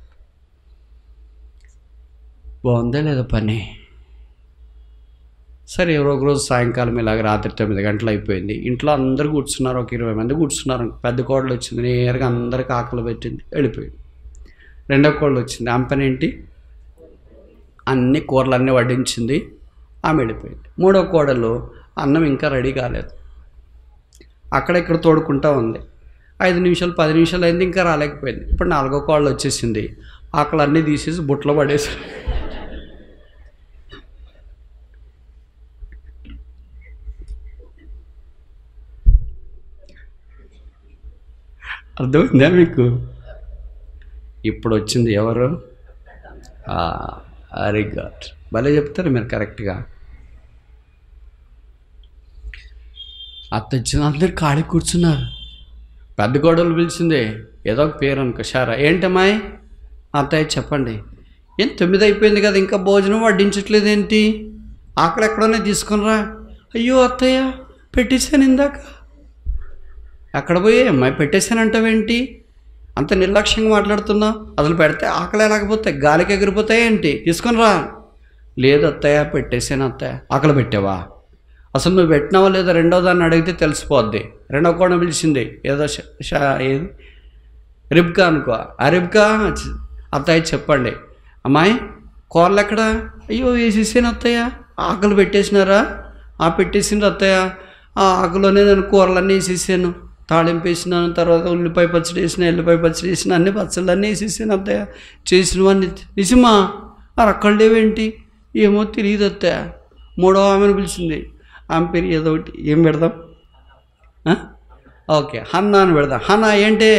[SPEAKER 1] బాగుందా లేదా పని? సరే, ఒక రోజు సాయంకాలం ఇలాగ రాత్రి 9 గంటలు అయిపోయింది. ఇంట్లో అందరూ కూర్చున్నారు, ఒక 20 మంది కూర్చున్నారు. పెద్ద కోడలు వచ్చింది, నేరుగా అందరికి ఆకలి పెట్టింది, వెళ్ళిపోయింది. 2వ కోడలు వచ్చింది, ఆమె పని ఏంటి, అన్ని కూరలు అన్నీ వడ్డించింది, ఆమె వెళ్ళిపోయింది. 3వ కోడలు అన్నం ఇంకా రెడీ కాలేదు, అక్కడెక్కడ తోడుకుంటా ఉంది. 5 నిమిషాలు 10 నిమిషాలు అయింది, ఇంకా రాలేకపోయింది. ఇప్పుడు 4వ కోడలు వచ్చేసింది, ఆకలి అన్నీ తీసేసి బుట్టలో పడేసి. అర్థమైందా మీకు? ఇప్పుడు వచ్చింది ఎవరు? వెరీ గుడ్, భలే చెప్తారు మీరు కరెక్ట్గా. అత్త వచ్చిన అందరు ఖాళీ కూర్చున్నారు. పెద్ద కోడలు పిలిచింది, ఏదో ఒక పేరు అనుకో, షారా. ఏంటమ్మాయి? అత్తయ్య చెప్పండి. ఏం 9 అయిపోయింది కదా, ఇంకా భోజనం వడ్డించట్లేదు ఏంటి? ఆకలి ఎక్కడోనే తీసుకునిరా. అయ్యో అత్తయ్య, పెట్టేశాను ఇందాక. ఎక్కడ పోయి అమ్మాయి పెట్టేశానంటావేంటి? అంత నిర్లక్ష్యంగా మాట్లాడుతున్నావు. అసలు పెడితే ఆకలి ఎలాగపోతాయి, గాలికి ఎగిరిపోతాయి ఏంటి? తీసుకుని రా. లేదు అత్తయ్య పెట్టేసాను అత్తయ్య. ఆకలి పెట్టావా? అసలు నువ్వు పెట్టినావా లేదా రెండో దాన్ని అడిగితే తెలిసిపోద్ది. రెండో కోణం పిలిచింది, ఏదో ఏది రిబ్కా అనుకో. ఆ రిబ్కా అత్తయ్య చెప్పండి అమ్మాయి కూరలు ఎక్కడా? అయ్యో వేసేసాను అత్తయ్య. ఆకలి పెట్టేసినారా? పెట్టేసిండ్రు అత్తయ్య. ఆ ఆకులోనే నేను కూరలన్నీ వేసేసాను, తాళింపు వేసినాను, తర్వాత ఉల్లిపాయ పచ్చడి వేసిన, ఎల్లిపాయ పచ్చడి వేసిన, అన్ని పచ్చళ్ళు అన్నీ వేసేసాను అత్తయ్య. చేసినవన్నీ నిజమా? అక్కడేవేంటి? ఏమో తెలియదు అత్తయ్య. మూడో ఆమెను పిలిచింది. ఆమె పేరు ఏదో ఒకటి, ఏం పెడదాం? ఓకే హన్నా అని పెడదాం. హన్నా ఏంటి?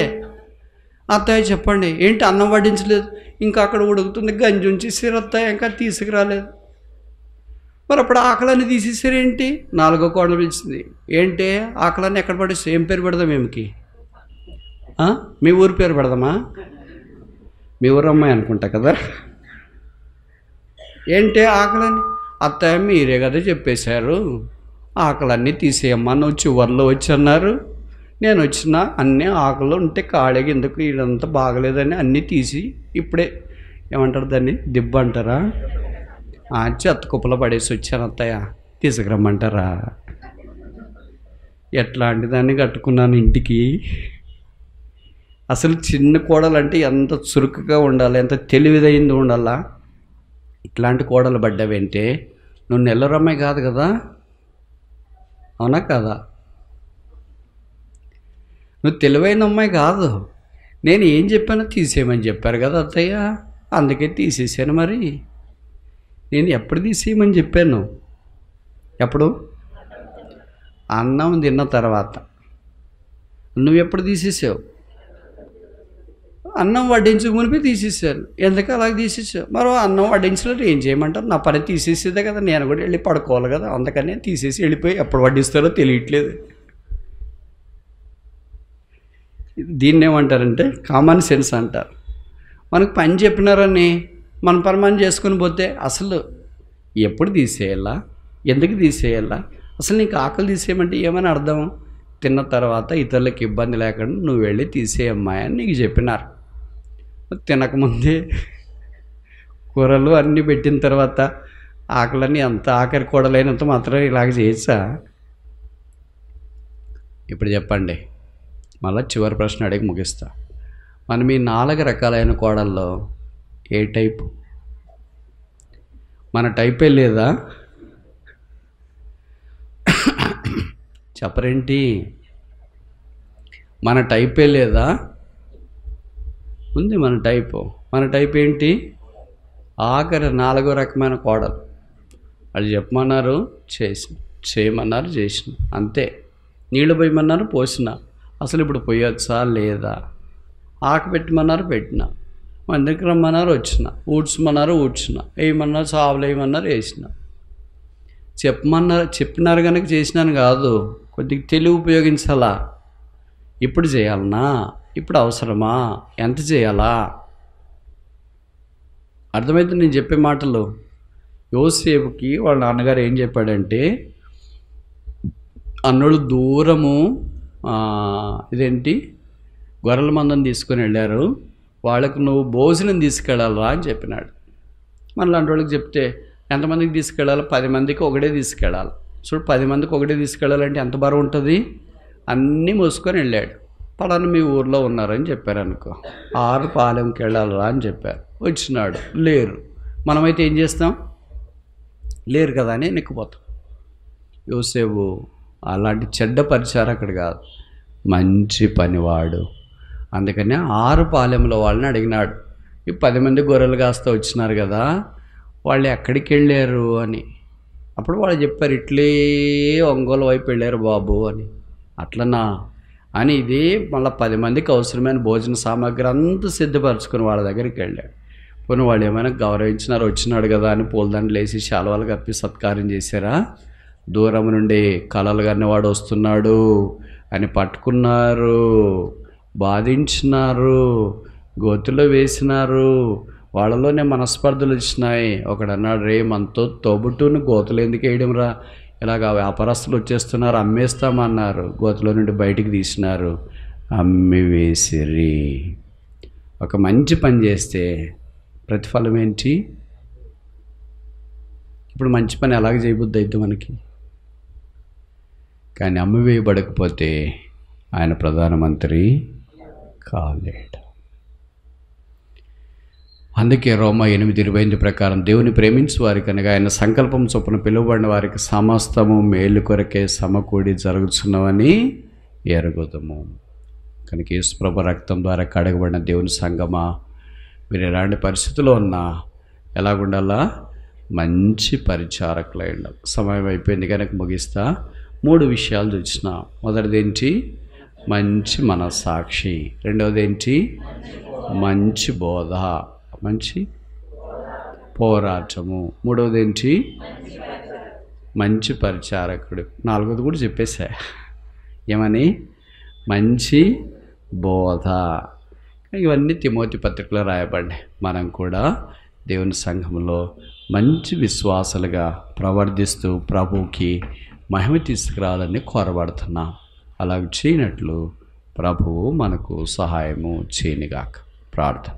[SPEAKER 1] అత్తయ్య చెప్పండి. ఏంటి అన్నం వడ్డించలేదు? ఇంకా అక్కడ ఉడుకుతుంది, గంజి ఉంచేసారు అత్తయ్య, ఇంకా తీసుకురాలేదు. మరి అప్పుడు ఆకలని తీసేసారేంటి? నాలుగో కోడలు పిలిచింది. ఏంటి ఆకలని ఎక్కడ పడేసి? ఏం పేరు పెడదాం ఏమికి? మీ ఊరి పేరు పెడదామా? మీ ఊరు అమ్మాయి అనుకుంటా కదా. ఏంటి ఆకలని? అత్తయ్య మీరే కదా చెప్పేశారు, ఆకలన్నీ తీసేయమ్మా, నువ్వు చివర్లో వచ్చి అన్నారు. నేను వచ్చిన అన్నీ ఆకలి ఉంటే ఖాళీగా ఎందుకు, ఇదంతా బాగలేదని అన్నీ తీసి ఇప్పుడే ఏమంటారు దాన్ని, దిబ్బ అంటారా, చెత్త కుప్పలో పడేసి వచ్చాను అత్తయ్య, తీసుకురమ్మంటారా? ఎట్లాంటి దాన్ని కట్టుకున్నాను ఇంటికి. అసలు చిన్న కోడలు అంటే ఎంత చురుకుగా ఉండాలి, ఎంత తెలివిదైంది ఉండాలా. ఇట్లాంటి కోడలు పడ్డావేంటే నువ్వు నెల్లరమ్మాయి కాదు కదా, అవునా కాదా? నువ్వు తెలివైన అమ్మాయి కాదు. నేను ఏం చెప్పానో తీసేయమని చెప్పారు కదా అత్తయ్య, అందుకే తీసేసాను. మరి నేను ఎప్పుడు తీసేయమని చెప్పాను? ఎప్పుడు? అన్నం తిన్న తర్వాత. నువ్వు ఎప్పుడు తీసేసావు? అన్నం వడ్డించక మునిపే తీసేసాను. ఎందుకు అలాగ తీసేసావు? మరో అన్నం వడ్డించలేదు ఏం చేయమంటారు? నా పని తీసేసేదే కదా, నేను కూడా వెళ్ళి పడుకోవాలి కదా, అందుకనే తీసేసి వెళ్ళిపోయి ఎప్పుడు వడ్డిస్తారో తెలియట్లేదు. దీన్ని ఏమంటారంటే కామన్ సెన్స్ అంటారు. మనకు పని చెప్పినారని మన పని మనం చేసుకుని పోతే అసలు ఎప్పుడు తీసేయాలా, ఎందుకు తీసేయాలా, అసలు నీకు ఆకలి తీసేయమంటే ఏమని అర్థం? తిన్న తర్వాత ఇతరులకు ఇబ్బంది లేకుండా నువ్వు వెళ్ళి తీసేయమ్మాయి అని నీకు చెప్పినారు. తినకముందే కూరలు అన్నీ పెట్టిన తర్వాత ఆకలని అంత ఆఖరి కూడలైనంత మాత్రం ఇలాగ చేయొచ్చా? ఇప్పుడు చెప్పండి, మళ్ళీ చివరి ప్రశ్న అడిగి ముగిస్తా. మనం ఈ 4 రకాలైన కోడల్లో ఏ టైపు? మన టైపే లేదా? చెప్పరేంటి? మన టైపే లేదా? ఉంది మన టైపు. మన టైప్ ఏంటి? ఆఖరి 4వ రకమైన కోడలు. వాళ్ళు చెప్పమన్నారు చేసిన, చేయమన్నారు చేసిన, అంతే. నీళ్ళు పోయమన్నారు పోసిన, అసలు ఇప్పుడు పోయొచ్చా లేదా? ఆకు పెట్టమన్నారు పెట్టిన, మన దగ్గర రమ్మన్నారు వచ్చిన, ఊడ్చమన్నారు ఊడ్చిన, వేయమన్నారు సావులు వేయమన్నారు వేసిన. చెప్పినారు కనుక చేసినాను కాదు, కొద్దిగా తెలివి ఉపయోగించాలా. ఇప్పుడు చేయాలనా? ఇప్పుడు అవసరమా? ఎంత చేయాలా? అర్థమైతే నేను చెప్పే మాటలు. యోసేపుకి వాళ్ళ నాన్నగారు ఏం చెప్పాడంటే, అన్నోళ్ళు దూరము ఇదేంటి గొర్రెల మందని తీసుకొని వెళ్ళారు, వాళ్ళకు నువ్వు భోజనం తీసుకెళ్ళాలా అని చెప్పినాడు. మన లాంటి వాళ్ళకి చెప్తే ఎంతమందికి తీసుకెళ్ళాలి? 10 మందికి ఒకటే తీసుకెళ్ళాలి. చూడు 10 మందికి ఒకటే తీసుకెళ్ళాలంటే ఎంత బరువు ఉంటుంది? అన్నీ మోసుకొని వెళ్ళాడు. పలానా మీ ఊర్లో ఉన్నారని చెప్పారు అనుకో, 6 పాలెంకి వెళ్ళాలరా అని చెప్పారు. వచ్చినాడు, లేరు. మనమైతే ఏం చేస్తాం? లేరు కదా అని నెక్కిపోతాం. యోసేపు అలాంటి చెడ్డ పరిచారకుడు కాదు, మంచి పనివాడు. అందుకనే 6 పాలెంలో వాళ్ళని అడిగినాడు, ఈ 10 మంది గొర్రెలు కాస్త వచ్చినారు కదా, వాళ్ళు ఎక్కడికి వెళ్ళారు అని. అప్పుడు వాళ్ళు చెప్పారు, ఇట్లే ఒంగోలు వైపు వెళ్ళారు బాబు అని. అట్లనా అని ఇది మళ్ళీ 10 మందికి అవసరమైన భోజన సామాగ్రి అంతా సిద్ధపరచుకుని వాళ్ళ దగ్గరికి వెళ్ళాడు. పోనీ వాళ్ళు ఏమైనా గౌరవించినారు, వచ్చినాడు కదా అని పూలదండలు వేసి శాలువాలు కప్పి సత్కారం చేశారా? దూరం నుండి కలలు కానీ వాడు వస్తున్నాడు అని పట్టుకున్నారు, బాధించినారు, గోతులో వేసినారు. వాళ్ళలోనే మనస్పర్ధలు వచ్చినాయి. ఒకడు అన్నాడు, రే మనతో తోబుట్టుని గోతులు ఎందుకు వేయడం రా, ఇలాగ వ్యాపారస్తులు వచ్చేస్తున్నారు అమ్మేస్తామన్నారు, గోతులో నుండి బయటికి తీసినారు, అమ్మి వేసిరి. ఒక మంచి పని చేస్తే ప్రతిఫలం ఏంటి? ఇప్పుడు మంచి పని ఎలాగ చేయబుద్ది అయితే మనకి? కానీ అమ్మివేయబడకపోతే ఆయన ప్రధానమంత్రి కాలేడు. అందుకే రోమా 8:28 ప్రకారం దేవుని ప్రేమించు వారికి అనగా ఆయన సంకల్పం చొప్పున పిలువబడిన వారికి సమస్తము మేలు కొరకే సమకూడి జరుగుతున్నవని ఎరుగుదము. కనుక యేసుప్రభు రక్తం ద్వారా కడగబడిన దేవుని సంగమా, మీరు ఎలాంటి పరిస్థితుల్లో ఉన్నా ఎలాగుండాలా? మంచి పరిచారకులై ఉండాలి. సమయం అయిపోయింది కనుక ముగిస్తా. 3 విషయాలు చూసిన. మొదటిది ఏంటి? మంచి మనస్సాక్షి. రెండవది ఏంటి? మంచి బోధ, మంచి పోరాటము. మూడవది ఏంటి? మంచి పరిచారకుడు. నాలుగోది కూడా చెప్పేశా. ఏమని? మంచి బోధ. ఇవన్నీ తిమోతి పత్రికలో రాయబడ్డాయి. మనం కూడా దేవుని సంఘంలో మంచి విశ్వాసాలుగా ప్రవర్తిస్తూ ప్రభువుకి మహిమ తీసుకురావాలని కోరబడుతున్నాం. అలాగ చేయనట్లు ప్రభువు మనకు సహాయము చేయనిగాక. ప్రార్థన.